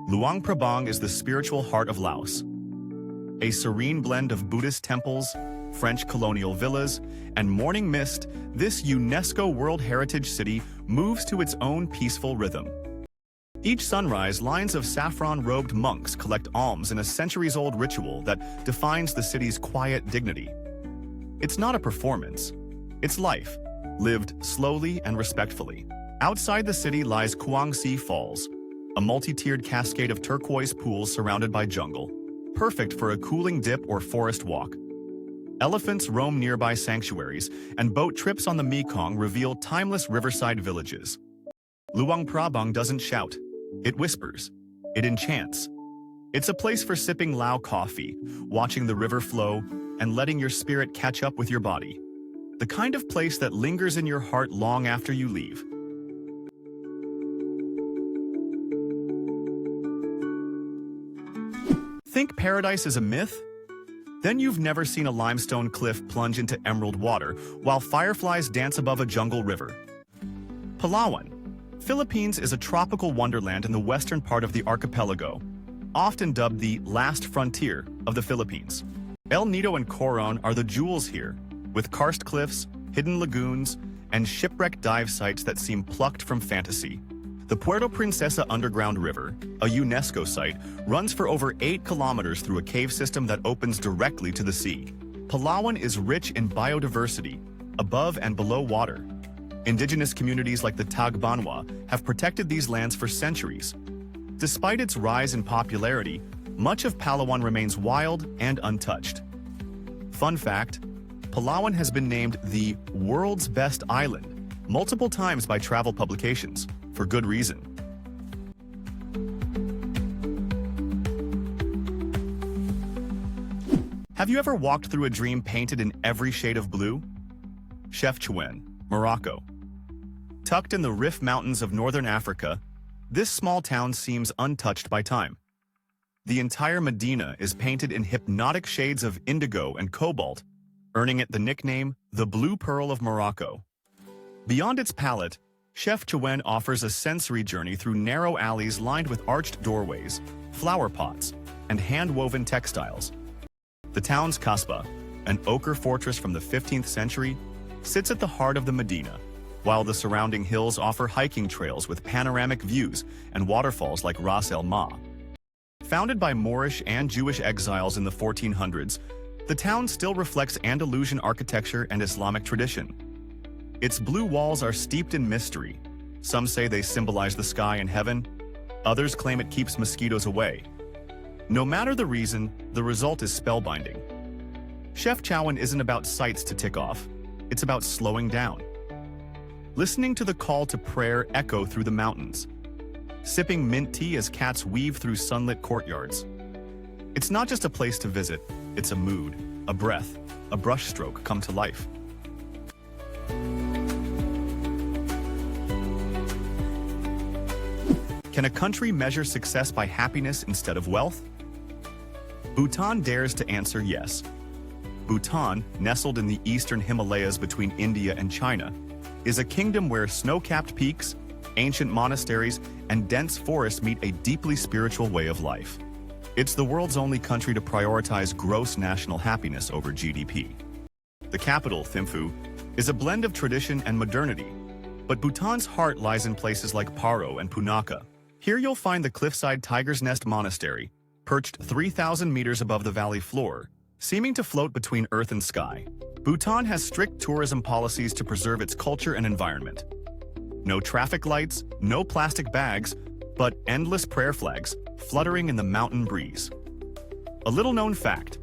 Luang Prabang is the spiritual heart of Laos. A serene blend of Buddhist temples, French colonial villas, and morning mist, this UNESCO World Heritage City moves to its own peaceful rhythm. Each sunrise, lines of saffron-robed monks collect alms in a centuries-old ritual that defines the city's quiet dignity. It's not a performance. It's life, lived slowly and respectfully. Outside the city lies Kuang Si Falls, a multi-tiered cascade of turquoise pools surrounded by jungle, perfect for a cooling dip or forest walk. Elephants roam nearby sanctuaries, and boat trips on the Mekong reveal timeless riverside villages. Luang Prabang doesn't shout. It whispers. It enchants. It's a place for sipping Lao coffee, watching the river flow, and letting your spirit catch up with your body. The kind of place that lingers in your heart long after you leave. Think paradise is a myth? Then you've never seen a limestone cliff plunge into emerald water while fireflies dance above a jungle river. Palawan, Philippines is a tropical wonderland in the western part of the archipelago, often dubbed the last frontier of the Philippines. El Nido and Coron are the jewels here, with karst cliffs, hidden lagoons, and shipwreck dive sites that seem plucked from fantasy. The Puerto Princesa Underground River, a UNESCO site, runs for over 8 kilometers through a cave system that opens directly to the sea. Palawan is rich in biodiversity, above and below water. Indigenous communities like the Tagbanwa have protected these lands for centuries. Despite its rise in popularity, much of Palawan remains wild and untouched. Fun fact, Palawan has been named the world's best island multiple times by travel publications, for good reason. Have you ever walked through a dream painted in every shade of blue? Chef Chuen, Morocco. Tucked in the Rif Mountains of northern Africa, this small town seems untouched by time. The entire Medina is painted in hypnotic shades of indigo and cobalt, earning it the nickname the Blue Pearl of Morocco. Beyond its palette, Chef Chuen offers a sensory journey through narrow alleys lined with arched doorways, flower pots, and hand-woven textiles. The town's Kasbah, an ochre fortress from the 15th century, sits at the heart of the Medina, while the surrounding hills offer hiking trails with panoramic views and waterfalls like Ras El Ma. Founded by Moorish and Jewish exiles in the 1400s, the town still reflects Andalusian architecture and Islamic tradition. Its blue walls are steeped in mystery. Some say they symbolize the sky and heaven. Others claim it keeps mosquitoes away. No matter the reason, the result is spellbinding. Chef Chowan isn't about sights to tick off, it's about slowing down. Listening to the call to prayer echo through the mountains. Sipping mint tea as cats weave through sunlit courtyards. It's not just a place to visit, it's a mood, a breath, a brushstroke come to life. Can a country measure success by happiness instead of wealth? Bhutan dares to answer yes. Bhutan, nestled in the eastern Himalayas between India and China, is a kingdom where snow-capped peaks, ancient monasteries, and dense forests meet a deeply spiritual way of life. It's the world's only country to prioritize gross national happiness over GDP. The capital, Thimphu, is a blend of tradition and modernity, but Bhutan's heart lies in places like Paro and Punakha. Here you'll find the cliffside Tiger's Nest Monastery, perched 3,000 meters above the valley floor, seeming to float between earth and sky. Bhutan has strict tourism policies to preserve its culture and environment. No traffic lights, no plastic bags, but endless prayer flags fluttering in the mountain breeze. A little-known fact: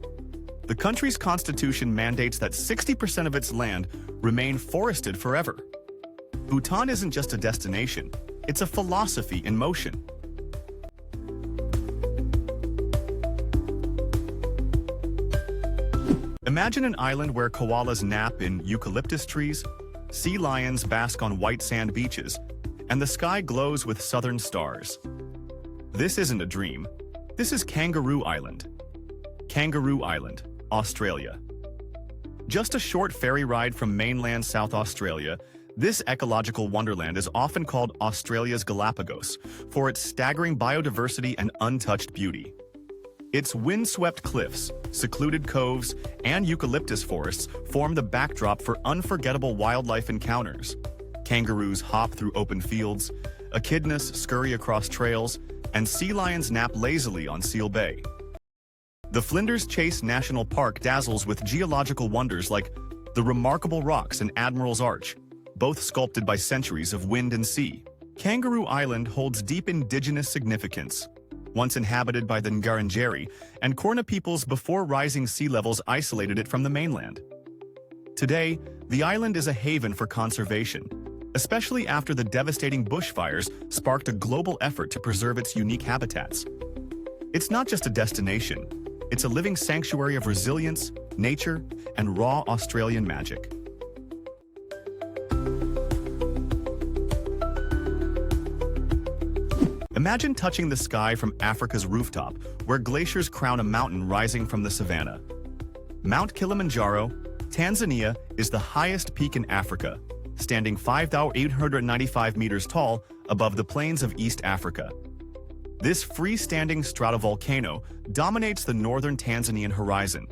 the country's constitution mandates that 60% of its land remain forested forever. Bhutan isn't just a destination, it's a philosophy in motion. Imagine an island where koalas nap in eucalyptus trees, sea lions bask on white sand beaches, and the sky glows with southern stars. This isn't a dream. This is Kangaroo Island. Kangaroo Island, Australia. Just a short ferry ride from mainland South Australia, this ecological wonderland is often called Australia's Galapagos for its staggering biodiversity and untouched beauty. Its windswept cliffs, secluded coves, and eucalyptus forests form the backdrop for unforgettable wildlife encounters. Kangaroos hop through open fields, echidnas scurry across trails, and sea lions nap lazily on Seal Bay. The Flinders Chase National Park dazzles with geological wonders like the remarkable rocks in Admiral's Arch, both sculpted by centuries of wind and sea. Kangaroo Island holds deep indigenous significance. Once inhabited by the Ngarrindjeri and Kaurna peoples before rising sea levels isolated it from the mainland. Today, the island is a haven for conservation, especially after the devastating bushfires sparked a global effort to preserve its unique habitats. It's not just a destination, it's a living sanctuary of resilience, nature, and raw Australian magic. Imagine touching the sky from Africa's rooftop, where glaciers crown a mountain rising from the savanna. Mount Kilimanjaro, Tanzania, is the highest peak in Africa, standing 5,895 meters tall above the plains of East Africa. This freestanding stratovolcano dominates the northern Tanzanian horizon,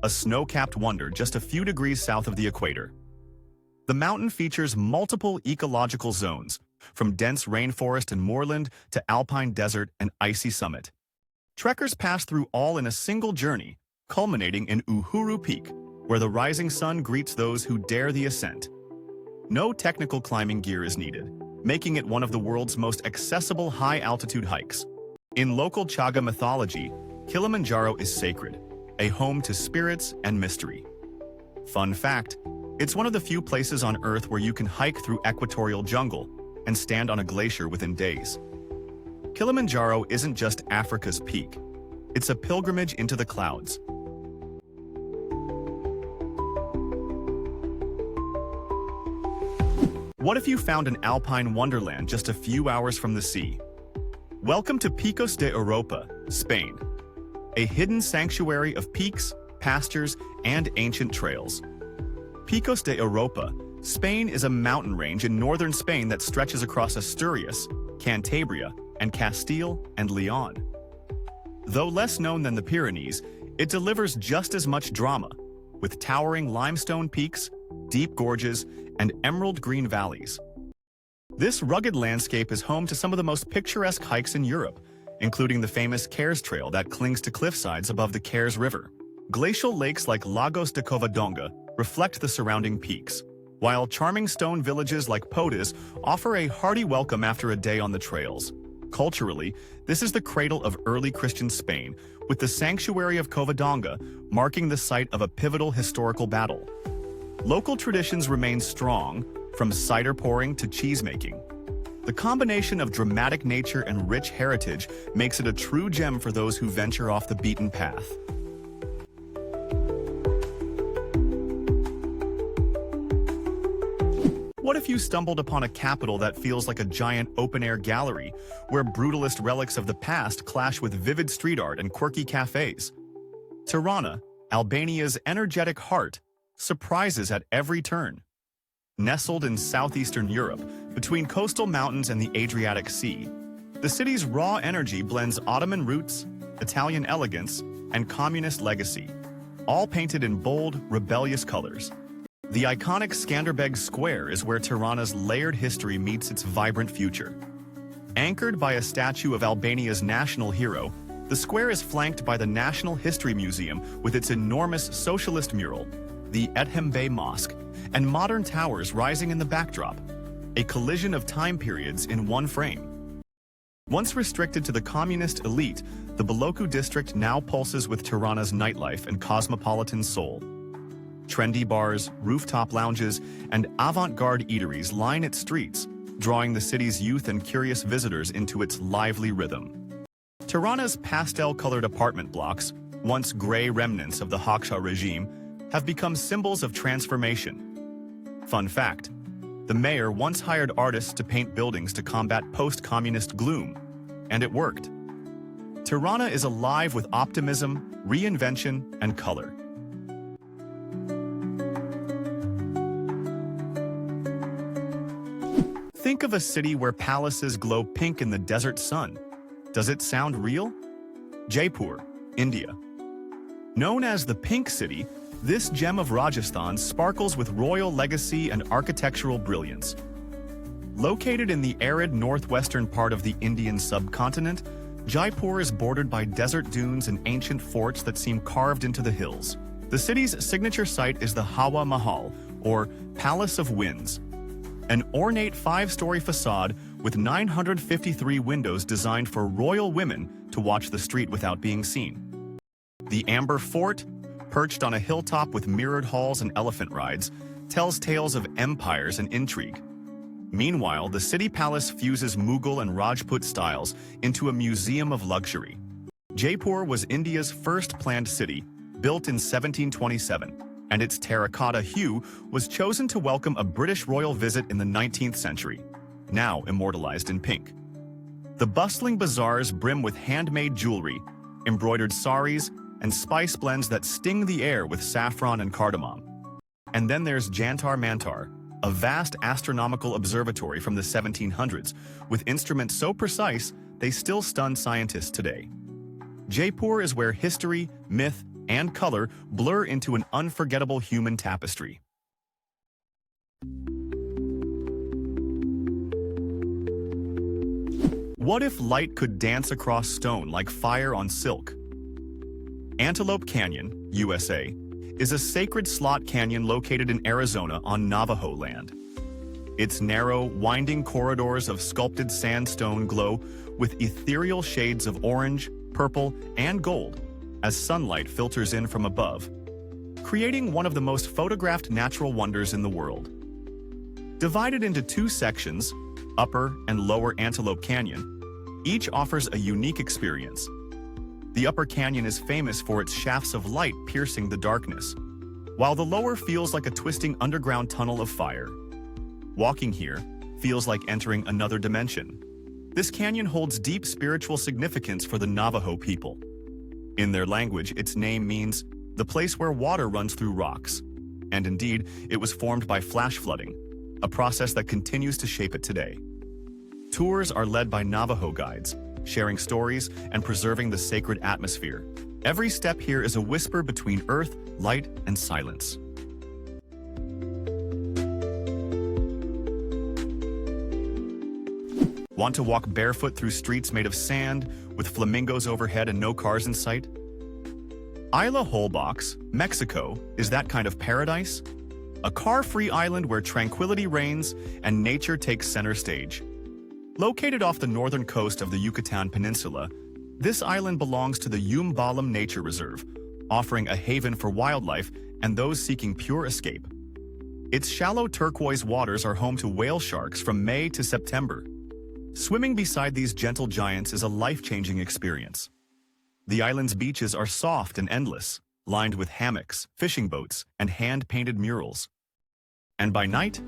a snow-capped wonder just a few degrees south of the equator. The mountain features multiple ecological zones, from dense rainforest and moorland to alpine desert and icy summit. Trekkers pass through all in a single journey, culminating in Uhuru Peak, where the rising sun greets those who dare the ascent. No technical climbing gear is needed, making it one of the world's most accessible high-altitude hikes. In local Chaga mythology, Kilimanjaro is sacred, a home to spirits and mystery. Fun fact, it's one of the few places on Earth where you can hike through equatorial jungle and stand on a glacier within days. Kilimanjaro isn't just Africa's peak. It's a pilgrimage into the clouds. What if you found an alpine wonderland just a few hours from the sea? Welcome to Picos de Europa, Spain, a hidden sanctuary of peaks, pastures, and ancient trails. Picos de Europa, Spain is a mountain range in northern Spain that stretches across Asturias, Cantabria, and Castile and Leon. Though less known than the Pyrenees, it delivers just as much drama, with towering limestone peaks, deep gorges, and emerald green valleys. This rugged landscape is home to some of the most picturesque hikes in Europe, including the famous Cares Trail that clings to cliffsides above the Cares River. Glacial lakes like Lagos de Covadonga reflect the surrounding peaks, while charming stone villages like Podas offer a hearty welcome after a day on the trails. Culturally, this is the cradle of early Christian Spain, with the sanctuary of Covadonga marking the site of a pivotal historical battle. Local traditions remain strong, from cider pouring to cheesemaking. The combination of dramatic nature and rich heritage makes it a true gem for those who venture off the beaten path. What if you stumbled upon a capital that feels like a giant open-air gallery, where brutalist relics of the past clash with vivid street art and quirky cafes? Tirana, Albania's energetic heart, surprises at every turn. Nestled in southeastern Europe, between coastal mountains and the Adriatic Sea, the city's raw energy blends Ottoman roots, Italian elegance, and communist legacy, all painted in bold, rebellious colors. The iconic Skanderbeg Square is where Tirana's layered history meets its vibrant future. Anchored by a statue of Albania's national hero, the square is flanked by the National History Museum with its enormous socialist mural, the Ethembe Mosque, and modern towers rising in the backdrop, a collision of time periods in one frame. Once restricted to the communist elite, the Baloku district now pulses with Tirana's nightlife and cosmopolitan soul. Trendy bars, rooftop lounges, and avant-garde eateries line its streets, drawing the city's youth and curious visitors into its lively rhythm. Tirana's pastel-colored apartment blocks, once gray remnants of the Hoxha regime, have become symbols of transformation. Fun fact: the mayor once hired artists to paint buildings to combat post-communist gloom, and it worked. Tirana is alive with optimism, reinvention, and color. Think of a city where palaces glow pink in the desert sun. Does it sound real? Jaipur, India. Known as the Pink City, this gem of Rajasthan sparkles with royal legacy and architectural brilliance. Located in the arid northwestern part of the Indian subcontinent, Jaipur is bordered by desert dunes and ancient forts that seem carved into the hills. The city's signature site is the Hawa Mahal, or Palace of Winds, an ornate 5-story facade with 953 windows designed for royal women to watch the street without being seen. The Amber Fort, perched on a hilltop with mirrored halls and elephant rides, tells tales of empires and intrigue. Meanwhile, the city palace fuses Mughal and Rajput styles into a museum of luxury. Jaipur was India's first planned city, built in 1727, and its terracotta hue was chosen to welcome a British royal visit in the 19th century, now immortalized in pink. The bustling bazaars brim with handmade jewelry, embroidered saris, and spice blends that sting the air with saffron and cardamom. And then there's Jantar Mantar, a vast astronomical observatory from the 1700s, with instruments so precise they still stun scientists today. Jaipur is where history, myth, and color blur into an unforgettable human tapestry. What if light could dance across stone like fire on silk? Antelope Canyon, USA, is a sacred slot canyon located in Arizona on Navajo land. Its narrow, winding corridors of sculpted sandstone glow with ethereal shades of orange, purple, and gold as sunlight filters in from above, creating one of the most photographed natural wonders in the world. Divided into 2 sections, Upper and Lower Antelope Canyon, each offers a unique experience. The Upper Canyon is famous for its shafts of light piercing the darkness, while the lower feels like a twisting underground tunnel of fire. Walking here feels like entering another dimension. This canyon holds deep spiritual significance for the Navajo people. In their language, its name means the place where water runs through rocks. And indeed, it was formed by flash flooding, a process that continues to shape it today. Tours are led by Navajo guides, sharing stories and preserving the sacred atmosphere. Every step here is a whisper between earth, light, and silence. Want to walk barefoot through streets made of sand, with flamingos overhead and no cars in sight? Isla Holbox, Mexico, is that kind of paradise? A car-free island where tranquility reigns and nature takes center stage. Located off the northern coast of the Yucatan Peninsula, this island belongs to the Yumbalam Nature Reserve, offering a haven for wildlife and those seeking pure escape. Its shallow turquoise waters are home to whale sharks from May to September. Swimming beside these gentle giants is a life-changing experience. The island's beaches are soft and endless, lined with hammocks, fishing boats, and hand-painted murals. And by night,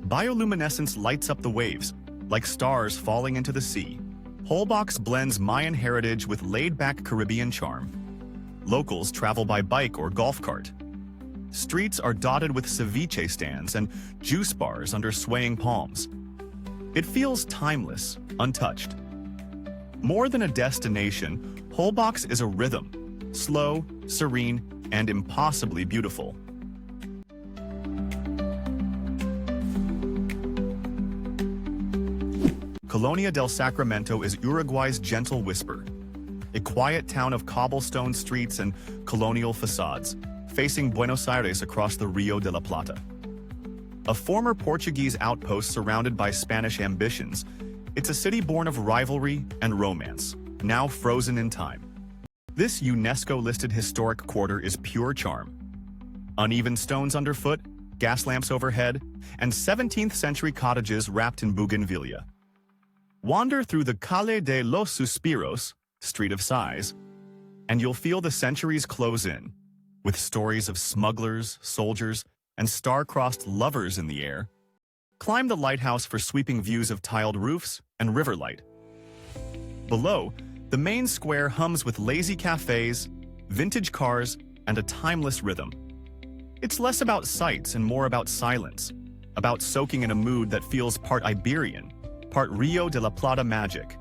bioluminescence lights up the waves, like stars falling into the sea. Holbox blends Mayan heritage with laid-back Caribbean charm. Locals travel by bike or golf cart. Streets are dotted with ceviche stands and juice bars under swaying palms. It feels timeless, untouched. More than a destination, Holbox is a rhythm, slow, serene, and impossibly beautiful. Colonia del Sacramento is Uruguay's gentle whisper, a quiet town of cobblestone streets and colonial facades, facing Buenos Aires across the Rio de la Plata. A former Portuguese outpost surrounded by Spanish ambitions, it's a city born of rivalry and romance, now frozen in time. This UNESCO-listed historic quarter is pure charm. Uneven stones underfoot, gas lamps overhead, and 17th-century cottages wrapped in bougainvillea. Wander through the Calle de los Suspiros, Street of Sighs, and you'll feel the centuries close in, with stories of smugglers, soldiers, and star-crossed lovers in the air. Climb the lighthouse for sweeping views of tiled roofs and river light. Below, the main square hums with lazy cafes, vintage cars, and a timeless rhythm. It's less about sights and more about silence, about soaking in a mood that feels part Iberian, part Rio de la Plata magic.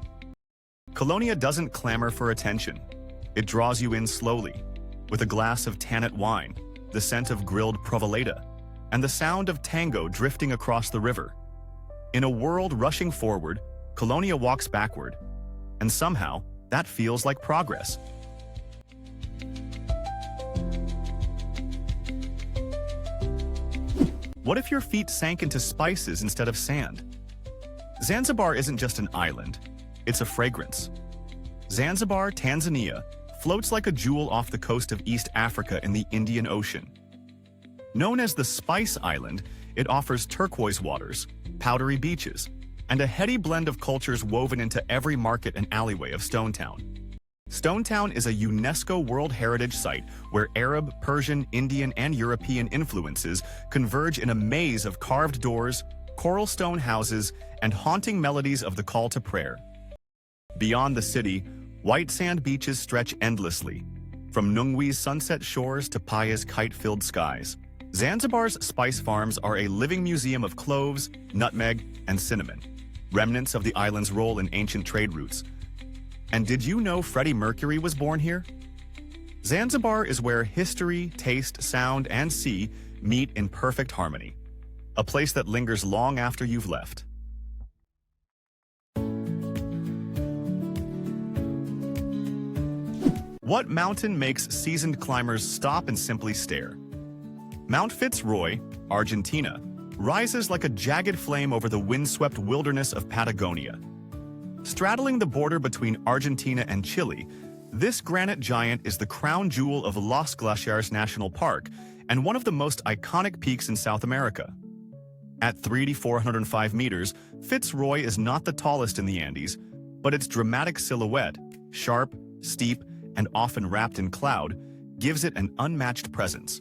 Colonia doesn't clamor for attention. It draws you in slowly, with a glass of tannet wine, the scent of grilled provoleta, and the sound of tango drifting across the river. In a world rushing forward, Colonia walks backward, and somehow, that feels like progress. What if your feet sank into spices instead of sand? Zanzibar isn't just an island, it's a fragrance. Zanzibar, Tanzania, floats like a jewel off the coast of East Africa in the Indian Ocean. Known as the Spice Island, it offers turquoise waters, powdery beaches, and a heady blend of cultures woven into every market and alleyway of Stonetown. Stonetown is a UNESCO World Heritage Site where Arab, Persian, Indian, and European influences converge in a maze of carved doors, coral stone houses, and haunting melodies of the call to prayer. Beyond the city, white sand beaches stretch endlessly, from Nungwi's sunset shores to Paya's kite-filled skies. Zanzibar's spice farms are a living museum of cloves, nutmeg, and cinnamon, remnants of the island's role in ancient trade routes. And did you know Freddie Mercury was born here? Zanzibar is where history, taste, sound, and sea meet in perfect harmony. A place that lingers long after you've left. What mountain makes seasoned climbers stop and simply stare? Mount Fitzroy, Argentina, rises like a jagged flame over the windswept wilderness of Patagonia. Straddling the border between Argentina and Chile, this granite giant is the crown jewel of Los Glaciares National Park and one of the most iconic peaks in South America. At 3,405 meters, Fitzroy is not the tallest in the Andes, but its dramatic silhouette, sharp, steep, and often wrapped in cloud, gives it an unmatched presence.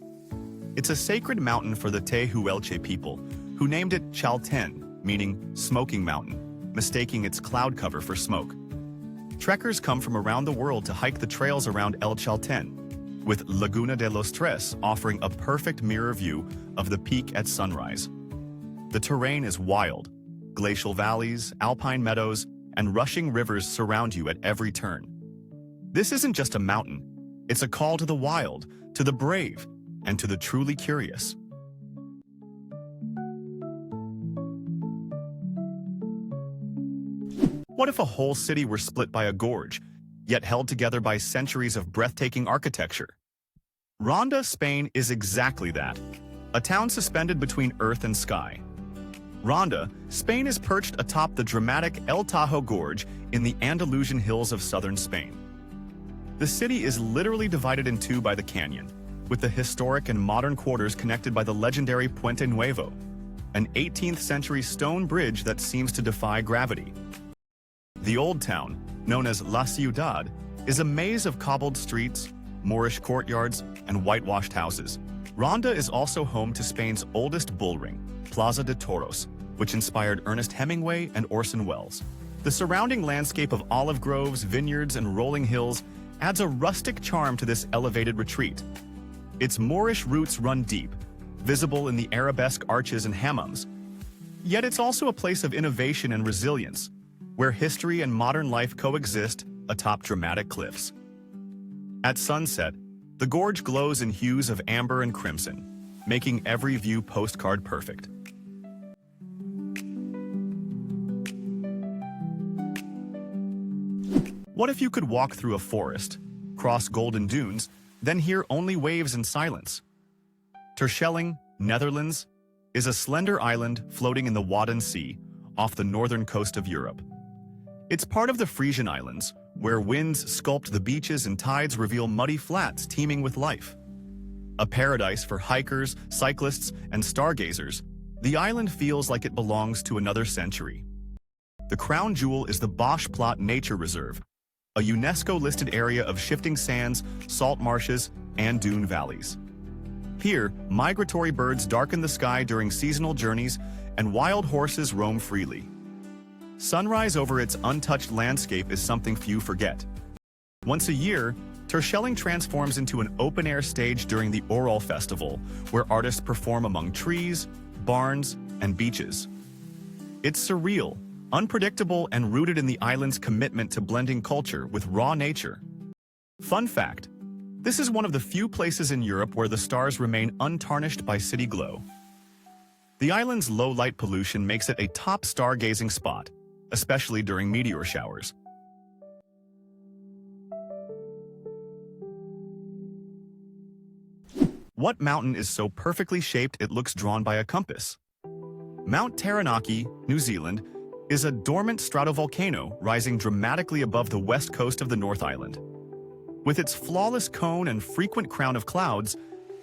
It's a sacred mountain for the Tehuelche people, who named it Chalten, meaning smoking mountain, mistaking its cloud cover for smoke. Trekkers come from around the world to hike the trails around El Chalten, with Laguna de los Tres offering a perfect mirror view of the peak at sunrise. The terrain is wild. Glacial valleys, alpine meadows, and rushing rivers surround you at every turn. This isn't just a mountain. It's a call to the wild, to the brave, and to the truly curious. What if a whole city were split by a gorge, yet held together by centuries of breathtaking architecture? Ronda, Spain is exactly that, a town suspended between earth and sky. Ronda, Spain is perched atop the dramatic El Tajo Gorge in the Andalusian hills of southern Spain. The city is literally divided in two by the canyon, with the historic and modern quarters connected by the legendary Puente Nuevo, an 18th century stone bridge that seems to defy gravity. The Old Town, known as La Ciudad, is a maze of cobbled streets, Moorish courtyards, and whitewashed houses. Ronda is also home to Spain's oldest bull ring, Plaza de Toros, which inspired Ernest Hemingway and Orson Welles. The surrounding landscape of olive groves, vineyards, and rolling hills adds a rustic charm to this elevated retreat. Its Moorish roots run deep, visible in the arabesque arches and hammams. Yet it's also a place of innovation and resilience, where history and modern life coexist atop dramatic cliffs. At sunset, the gorge glows in hues of amber and crimson, making every view postcard perfect. What if you could walk through a forest, cross golden dunes, then hear only waves and silence? Terschelling, Netherlands, is a slender island floating in the Wadden Sea off the northern coast of Europe. It's part of the Frisian Islands, where winds sculpt the beaches and tides reveal muddy flats teeming with life. A paradise for hikers, cyclists, and stargazers, the island feels like it belongs to another century. The crown jewel is the Boschplatte Nature Reserve, a UNESCO-listed area of shifting sands, salt marshes, and dune valleys. Here, migratory birds darken the sky during seasonal journeys, and wild horses roam freely. Sunrise over its untouched landscape is something few forget. Once a year, Terschelling transforms into an open-air stage during the Oral Festival, where artists perform among trees, barns, and beaches. It's surreal, unpredictable, and rooted in the island's commitment to blending culture with raw nature. Fun fact: this is one of the few places in Europe where the stars remain untarnished by city glow. The island's low light pollution makes it a top stargazing spot, especially during meteor showers. What mountain is so perfectly shaped it looks drawn by a compass? Mount Taranaki, New Zealand, is a dormant stratovolcano rising dramatically above the west coast of the North Island. With its flawless cone and frequent crown of clouds,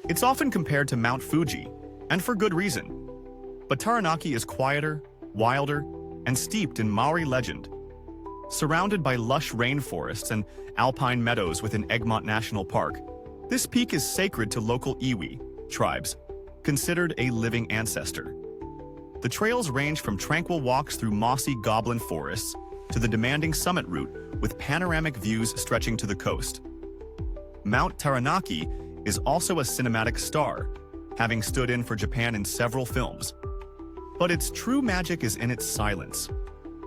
it's often compared to Mount Fuji, and for good reason. But Taranaki is quieter, wilder, and steeped in Maori legend. Surrounded by lush rainforests and alpine meadows within Egmont National Park, this peak is sacred to local iwi tribes, considered a living ancestor. The trails range from tranquil walks through mossy goblin forests to the demanding summit route with panoramic views stretching to the coast. Mount Taranaki is also a cinematic star, having stood in for Japan in several films. But its true magic is in its silence.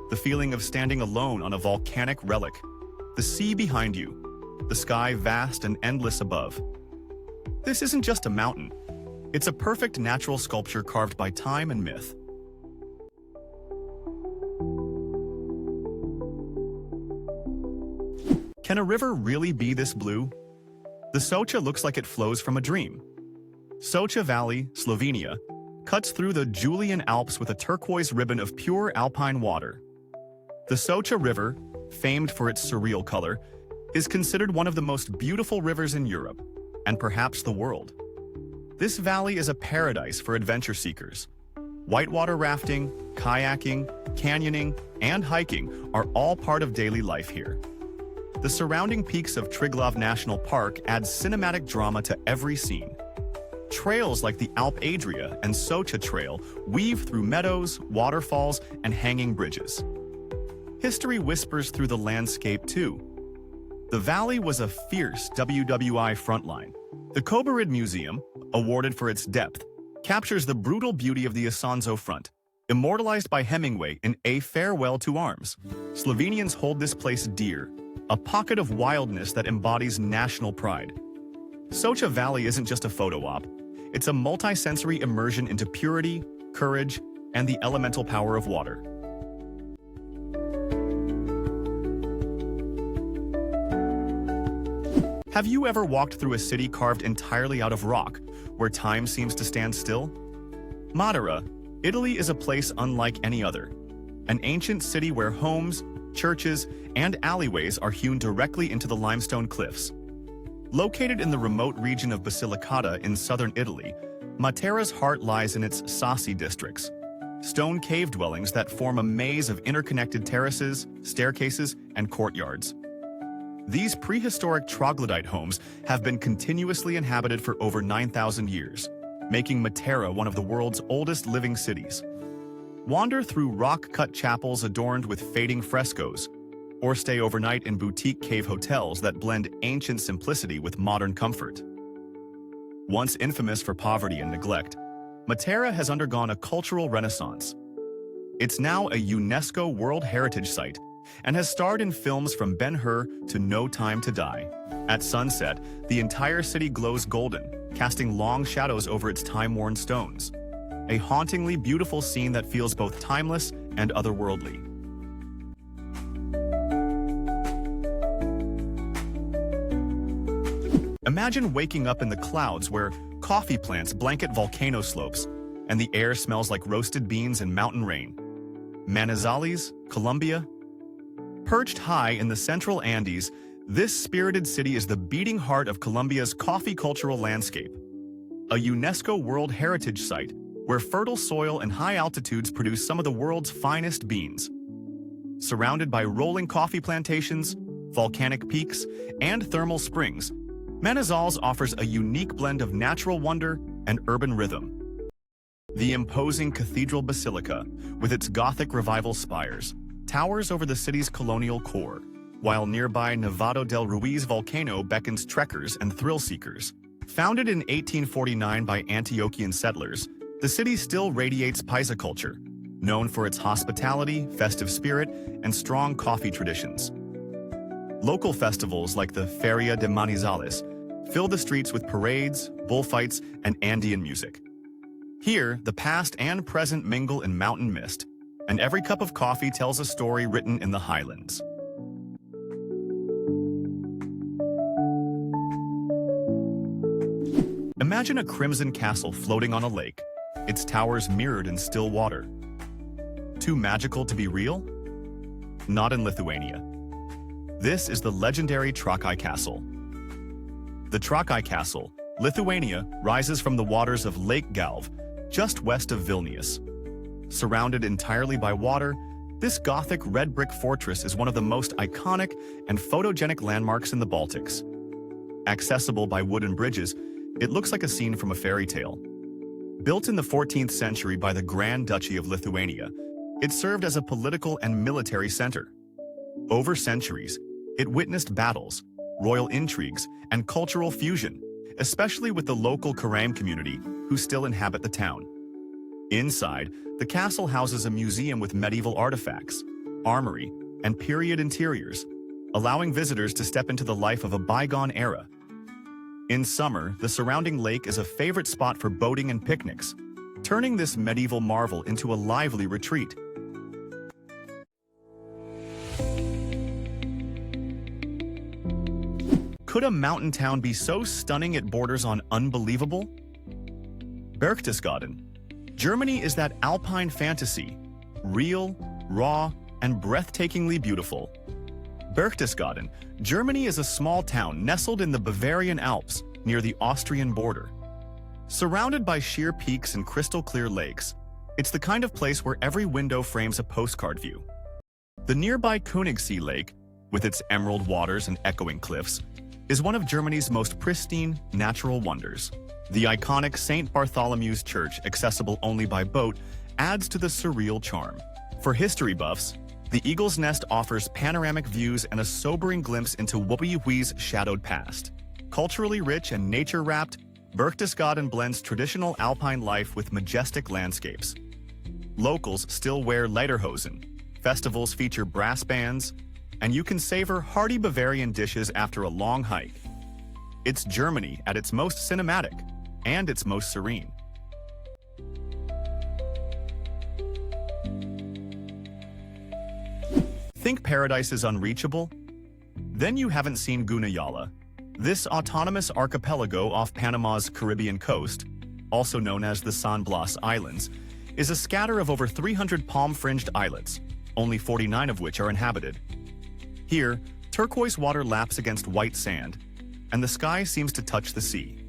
The feeling of standing alone on a volcanic relic, the sea behind you, the sky vast and endless above. This isn't just a mountain. It's a perfect natural sculpture carved by time and myth. Can a river really be this blue? The Socha looks like it flows from a dream. Socha Valley, Slovenia, cuts through the Julian Alps with a turquoise ribbon of pure alpine water. The Socha River, famed for its surreal color, is considered one of the most beautiful rivers in Europe, and perhaps the world. This valley is a paradise for adventure seekers. Whitewater rafting, kayaking, canyoning, and hiking are all part of daily life here. The surrounding peaks of Triglav National Park add cinematic drama to every scene. Trails like the Alp Adria and Socha Trail weave through meadows, waterfalls, and hanging bridges. History whispers through the landscape too. The valley was a fierce WWI frontline. The Kobarid Museum, awarded for its depth, captures the brutal beauty of the Isonzo front, immortalized by Hemingway in A Farewell to Arms. Slovenians hold this place dear, a pocket of wildness that embodies national pride. Socha Valley isn't just a photo op. It's a multi-sensory immersion into purity, courage, and the elemental power of water. Have you ever walked through a city carved entirely out of rock, where time seems to stand still? Madara, Italy is a place unlike any other, an ancient city where homes, churches, and alleyways are hewn directly into the limestone cliffs. Located in the remote region of Basilicata in southern Italy, Matera's heart lies in its Sassi districts, stone cave dwellings that form a maze of interconnected terraces, staircases, and courtyards. These prehistoric troglodyte homes have been continuously inhabited for over 9,000 years, making Matera one of the world's oldest living cities. Wander through rock-cut chapels adorned with fading frescoes, or stay overnight in boutique cave hotels that blend ancient simplicity with modern comfort. Once infamous for poverty and neglect, Matera has undergone a cultural renaissance. It's now a UNESCO World Heritage Site and has starred in films from Ben-Hur to No Time to Die. At sunset, the entire city glows golden, casting long shadows over its time-worn stones. A hauntingly beautiful scene that feels both timeless and otherworldly. Imagine waking up in the clouds where coffee plants blanket volcano slopes and the air smells like roasted beans and mountain rain. Manizales, Colombia. Perched high in the central Andes, this spirited city is the beating heart of Colombia's coffee cultural landscape. A UNESCO World Heritage Site where fertile soil and high altitudes produce some of the world's finest beans. Surrounded by rolling coffee plantations, volcanic peaks, and thermal springs, Manizales offers a unique blend of natural wonder and urban rhythm. The imposing Cathedral Basilica, with its Gothic Revival spires, towers over the city's colonial core, while nearby Nevado del Ruiz volcano beckons trekkers and thrill-seekers. Founded in 1849 by Antiochian settlers, the city still radiates paisa culture, known for its hospitality, festive spirit, and strong coffee traditions. Local festivals like the Feria de Manizales fill the streets with parades, bullfights, and Andean music. Here, the past and present mingle in mountain mist, and every cup of coffee tells a story written in the highlands. Imagine a crimson castle floating on a lake, its towers mirrored in still water. Too magical to be real? Not in Lithuania. This is the legendary Trakai Castle. The Trakai Castle, Lithuania, rises from the waters of Lake Galve, just west of Vilnius. Surrounded entirely by water, this Gothic red brick fortress is one of the most iconic and photogenic landmarks in the Baltics. Accessible by wooden bridges, it looks like a scene from a fairy tale. Built in the 14th century by the Grand Duchy of Lithuania, it served as a political and military center. Over centuries, it witnessed battles, royal intrigues, and cultural fusion, especially with the local Karaim community who still inhabit the town. Inside, the castle houses a museum with medieval artifacts, armory, and period interiors, allowing visitors to step into the life of a bygone era. In summer, the surrounding lake is a favorite spot for boating and picnics, turning this medieval marvel into a lively retreat. Could a mountain town be so stunning it borders on unbelievable? Berchtesgaden. Germany is that alpine fantasy, real, raw, and breathtakingly beautiful. Berchtesgaden, Germany is a small town nestled in the Bavarian Alps near the Austrian border. Surrounded by sheer peaks and crystal-clear lakes, it's the kind of place where every window frames a postcard view. The nearby Königssee Lake, with its emerald waters and echoing cliffs, is one of Germany's most pristine natural wonders. The iconic St. Bartholomew's Church, accessible only by boat, adds to the surreal charm. For history buffs, the Eagle's Nest offers panoramic views and a sobering glimpse into Wuppertal's shadowed past. Culturally rich and nature-wrapped, Berchtesgaden blends traditional alpine life with majestic landscapes. Locals still wear lederhosen, festivals feature brass bands, and you can savor hearty Bavarian dishes after a long hike. It's Germany at its most cinematic and its most serene. Think paradise is unreachable? Then you haven't seen Gunayala. This autonomous archipelago off Panama's Caribbean coast, also known as the San Blas Islands, is a scatter of over 300 palm-fringed islets, only 49 of which are inhabited. Here, turquoise water laps against white sand, and the sky seems to touch the sea.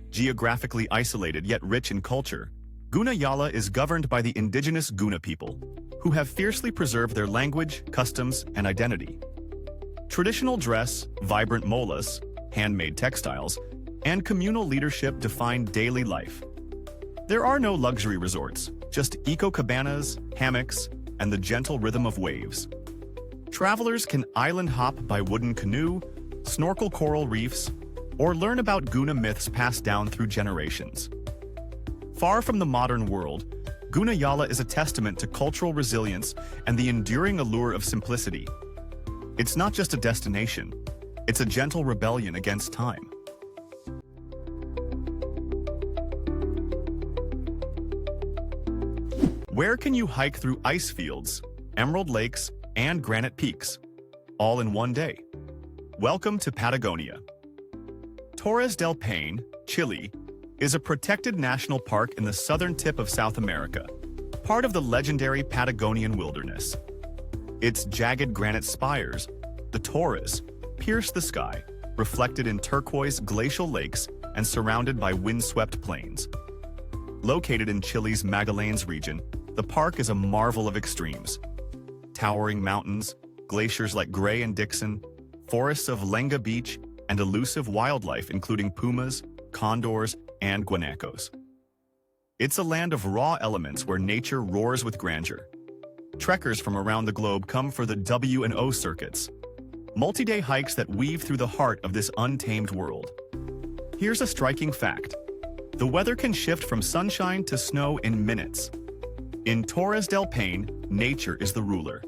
Geographically isolated yet rich in culture, Guna Yala is governed by the indigenous Guna people, who have fiercely preserved their language, customs, and identity. Traditional dress, vibrant molas, handmade textiles, and communal leadership define daily life. There are no luxury resorts, just eco-cabanas, hammocks, and the gentle rhythm of waves. Travelers can island hop by wooden canoe, snorkel coral reefs, or learn about Guna myths passed down through generations. Far from the modern world, Guna Yala is a testament to cultural resilience and the enduring allure of simplicity. It's not just a destination, it's a gentle rebellion against time. Where can you hike through ice fields, emerald lakes, and granite peaks, all in one day? Welcome to Patagonia. Torres del Paine, Chile, is a protected national park in the southern tip of South America, part of the legendary Patagonian wilderness. Its jagged granite spires, the Torres, pierce the sky, reflected in turquoise glacial lakes and surrounded by windswept plains. Located in Chile's Magallanes region, the park is a marvel of extremes. Towering mountains, glaciers like Gray and Dixon, forests of Lenga Beach, and elusive wildlife including pumas, condors, and guanacos. It's a land of raw elements where nature roars with grandeur. Trekkers from around the globe come for the W&O circuits, multi-day hikes that weave through the heart of this untamed world. Here's a striking fact. The weather can shift from sunshine to snow in minutes. In Torres del Paine, nature is the ruler,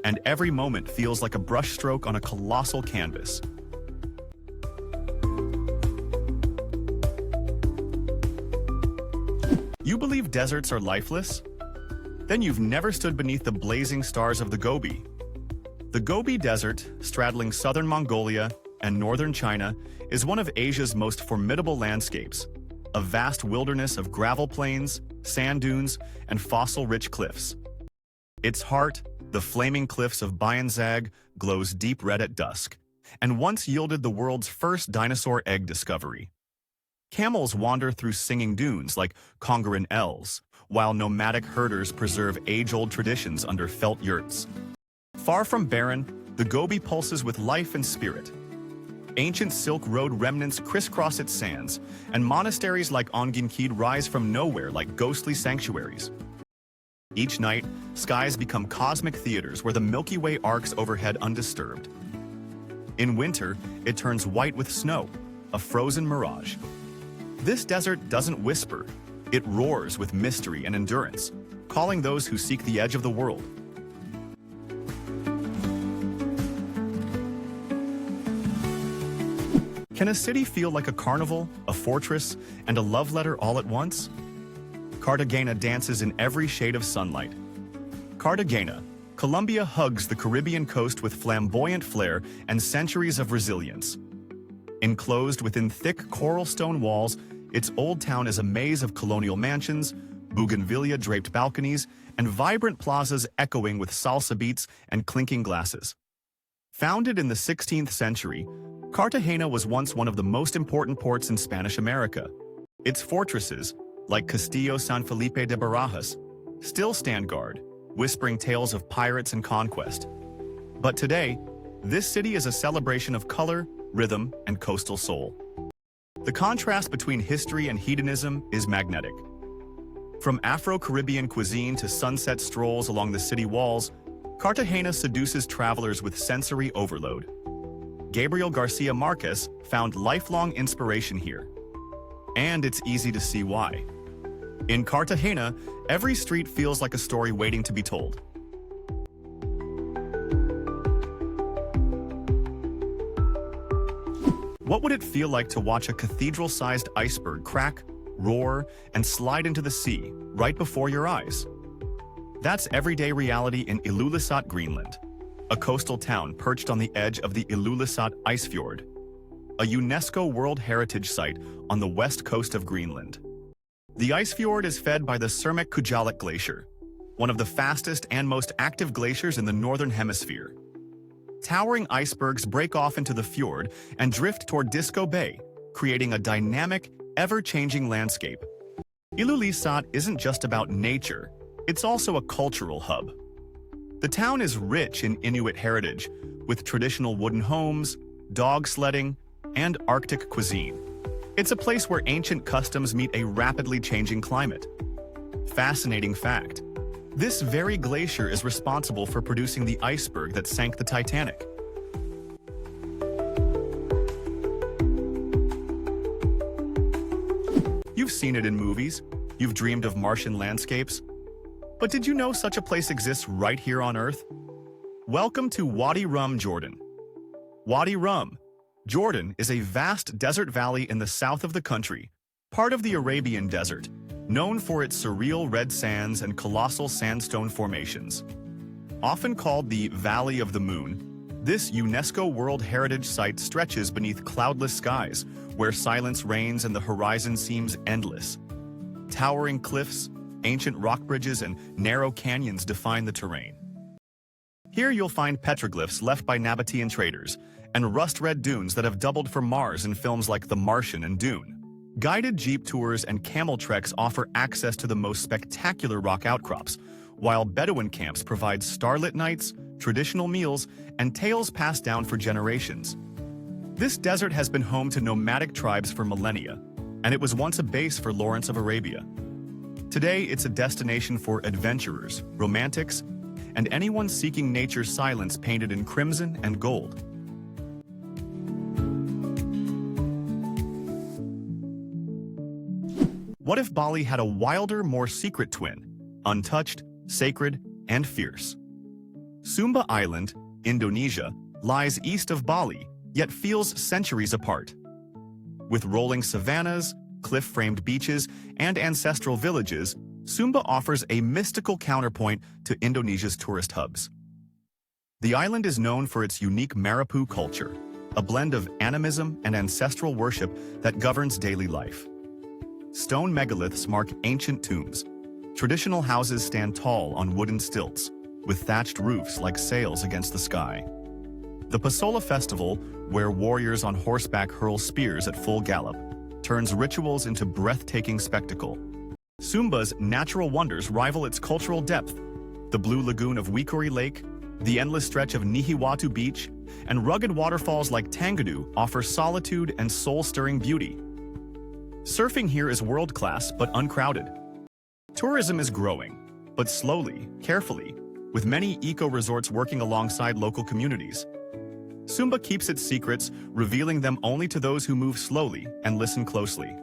and every moment feels like a brushstroke on a colossal canvas. You believe deserts are lifeless? Then you've never stood beneath the blazing stars of the Gobi. The Gobi Desert, straddling southern Mongolia and northern China, is one of Asia's most formidable landscapes, a vast wilderness of gravel plains, sand dunes, and fossil-rich cliffs. Its heart, the flaming cliffs of Bayanzag, glows deep red at dusk, and once yielded the world's first dinosaur egg discovery. Camels wander through singing dunes like Congarin ells, while nomadic herders preserve age-old traditions under felt yurts. Far from barren, the Gobi pulses with life and spirit. Ancient Silk Road remnants crisscross its sands, and monasteries like Onginkid rise from nowhere like ghostly sanctuaries. Each night, skies become cosmic theaters where the Milky Way arcs overhead undisturbed. In winter, it turns white with snow, a frozen mirage. This desert doesn't whisper, it roars with mystery and endurance, calling those who seek the edge of the world. Can a city feel like a carnival, a fortress, and a love letter all at once? Cartagena dances in every shade of sunlight. Cartagena, Colombia hugs the Caribbean coast with flamboyant flair and centuries of resilience. Enclosed within thick coral stone walls, its old town is a maze of colonial mansions, bougainvillea-draped balconies, and vibrant plazas echoing with salsa beats and clinking glasses. Founded in the 16th century, Cartagena was once one of the most important ports in Spanish America. Its fortresses, like Castillo San Felipe de Barajas, still stand guard, whispering tales of pirates and conquest. But today, this city is a celebration of color, rhythm, and coastal soul. The contrast between history and hedonism is magnetic. From Afro-Caribbean cuisine to sunset strolls along the city walls, Cartagena seduces travelers with sensory overload. Gabriel Garcia Marquez found lifelong inspiration here. And it's easy to see why. In Cartagena, every street feels like a story waiting to be told. What would it feel like to watch a cathedral-sized iceberg crack, roar, and slide into the sea right before your eyes? That's everyday reality in Ilulissat, Greenland, a coastal town perched on the edge of the Ilulissat Ice Fjord, a UNESCO World Heritage Site on the west coast of Greenland. The ice fjord is fed by the Surmek Glacier, one of the fastest and most active glaciers in the northern hemisphere. Towering icebergs break off into the fjord and drift toward Disco Bay, creating a dynamic, ever-changing landscape. Ilulissat isn't just about nature, it's also a cultural hub. The town is rich in Inuit heritage, with traditional wooden homes, dog sledding, and Arctic cuisine. It's a place where ancient customs meet a rapidly changing climate. Fascinating fact: this very glacier is responsible for producing the iceberg that sank the Titanic. You've seen it in movies, you've dreamed of Martian landscapes, but did you know such a place exists right here on Earth? Welcome to Wadi Rum, Jordan. Wadi Rum, Jordan is a vast desert valley in the south of the country, part of the Arabian Desert, known for its surreal red sands and colossal sandstone formations. Often called the Valley of the Moon, this UNESCO World Heritage Site stretches beneath cloudless skies, where silence reigns and the horizon seems endless. Towering cliffs, ancient rock bridges, and narrow canyons define the terrain. Here you'll find petroglyphs left by Nabatean traders, and rust-red dunes that have doubled for Mars in films like The Martian and Dune. Guided jeep tours and camel treks offer access to the most spectacular rock outcrops, while Bedouin camps provide starlit nights, traditional meals, and tales passed down for generations. This desert has been home to nomadic tribes for millennia, and it was once a base for Lawrence of Arabia. Today, it's a destination for adventurers, romantics, and anyone seeking nature's silence painted in crimson and gold. What if Bali had a wilder, more secret twin, untouched, sacred, and fierce? Sumba Island, Indonesia, lies east of Bali, yet feels centuries apart. With rolling savannas, cliff-framed beaches, and ancestral villages, Sumba offers a mystical counterpoint to Indonesia's tourist hubs. The island is known for its unique Marapu culture, a blend of animism and ancestral worship that governs daily life. Stone megaliths mark ancient tombs. Traditional houses stand tall on wooden stilts, with thatched roofs like sails against the sky. The Pasola Festival, where warriors on horseback hurl spears at full gallop, turns rituals into breathtaking spectacle. Sumba's natural wonders rival its cultural depth. The blue lagoon of Wikuri Lake, the endless stretch of Nihiwatu Beach, and rugged waterfalls like Tangadu offer solitude and soul-stirring beauty. Surfing here is world-class but uncrowded. Tourism is growing, but slowly, carefully, with many eco-resorts working alongside local communities. Sumba keeps its secrets, revealing them only to those who move slowly and listen closely.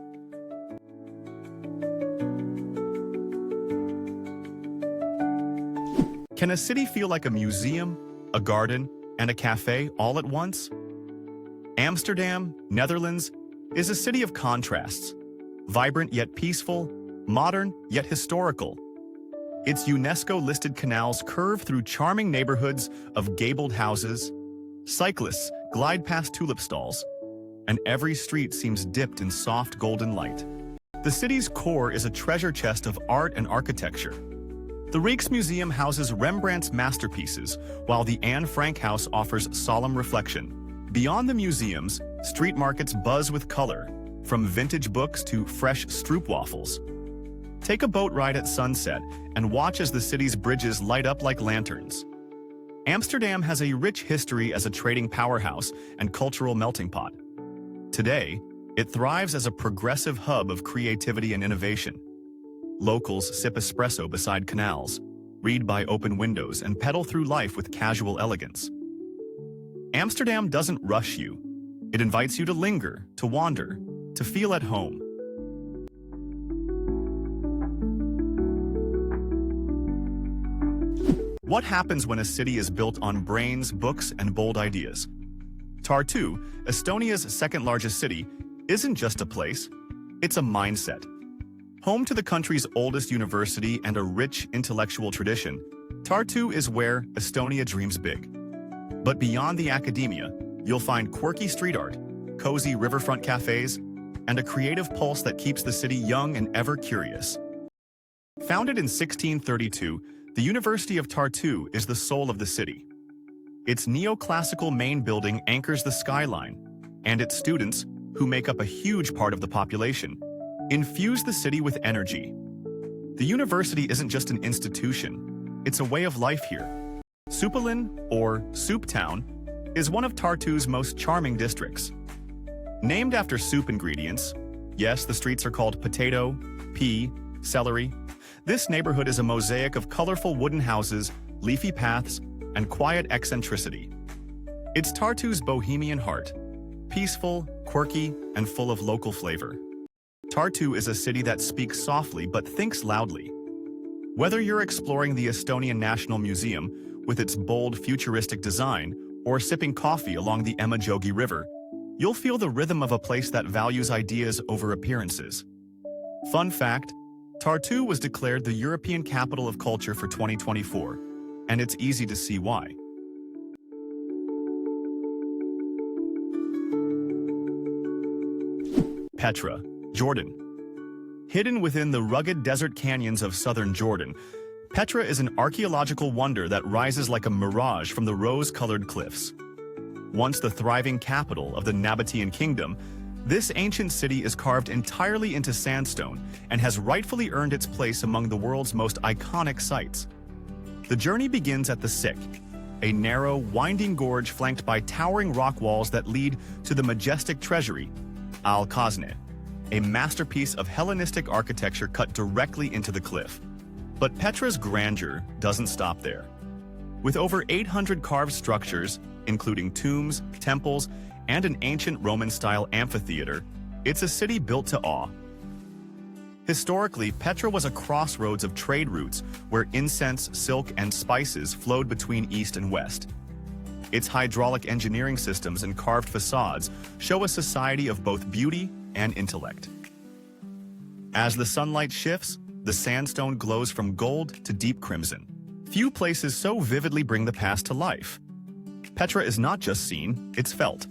Can a city feel like a museum, a garden, and a cafe all at once? Amsterdam, Netherlands, is a city of contrasts, vibrant yet peaceful, modern yet historical. Its UNESCO-listed canals curve through charming neighborhoods of gabled houses, cyclists glide past tulip stalls, and every street seems dipped in soft golden light. The city's core is a treasure chest of art and architecture. The Rijksmuseum houses Rembrandt's masterpieces, while the Anne Frank House offers solemn reflection. Beyond the museums, street markets buzz with color, from vintage books to fresh stroopwafels. Take a boat ride at sunset and watch as the city's bridges light up like lanterns. Amsterdam has a rich history as a trading powerhouse and cultural melting pot. Today, it thrives as a progressive hub of creativity and innovation. Locals sip espresso beside canals, read by open windows, and pedal through life with casual elegance. Amsterdam doesn't rush you. It invites you to linger, to wander, to feel at home. What happens when a city is built on brains, books, and bold ideas? Tartu, Estonia's second-largest city, isn't just a place, it's a mindset. Home to the country's oldest university and a rich intellectual tradition, Tartu is where Estonia dreams big. But beyond the academia, you'll find quirky street art, cozy riverfront cafes, and a creative pulse that keeps the city young and ever curious. Founded in 1632, the University of Tartu is the soul of the city. Its neoclassical main building anchors the skyline, and its students, who make up a huge part of the population, infuse the city with energy. The university isn't just an institution, it's a way of life here. Supalin, or Soup Town, is one of Tartu's most charming districts. Named after soup ingredients, yes, the streets are called potato, pea, celery. This neighborhood is a mosaic of colorful wooden houses, leafy paths, and quiet eccentricity. It's Tartu's bohemian heart, peaceful, quirky, and full of local flavor. Tartu is a city that speaks softly but thinks loudly. Whether you're exploring the Estonian National Museum with its bold, futuristic design, or sipping coffee along the Emajogi River, you'll feel the rhythm of a place that values ideas over appearances. Fun fact, Tartu was declared the European Capital of Culture for 2024, and it's easy to see why. Petra, Jordan. Hidden within the rugged desert canyons of southern Jordan, Petra is an archaeological wonder that rises like a mirage from the rose-colored cliffs. Once the thriving capital of the Nabatean kingdom, this ancient city is carved entirely into sandstone and has rightfully earned its place among the world's most iconic sites. The journey begins at the Sik, a narrow, winding gorge flanked by towering rock walls that lead to the majestic treasury, Al-Kazne, a masterpiece of Hellenistic architecture cut directly into the cliff. But Petra's grandeur doesn't stop there. With over 800 carved structures, including tombs, temples, and an ancient Roman-style amphitheater, it's a city built to awe. Historically, Petra was a crossroads of trade routes where incense, silk, and spices flowed between east and west. Its hydraulic engineering systems and carved facades show a society of both beauty and intellect. As the sunlight shifts, the sandstone glows from gold to deep crimson. Few places so vividly bring the past to life. Petra is not just seen, it's felt.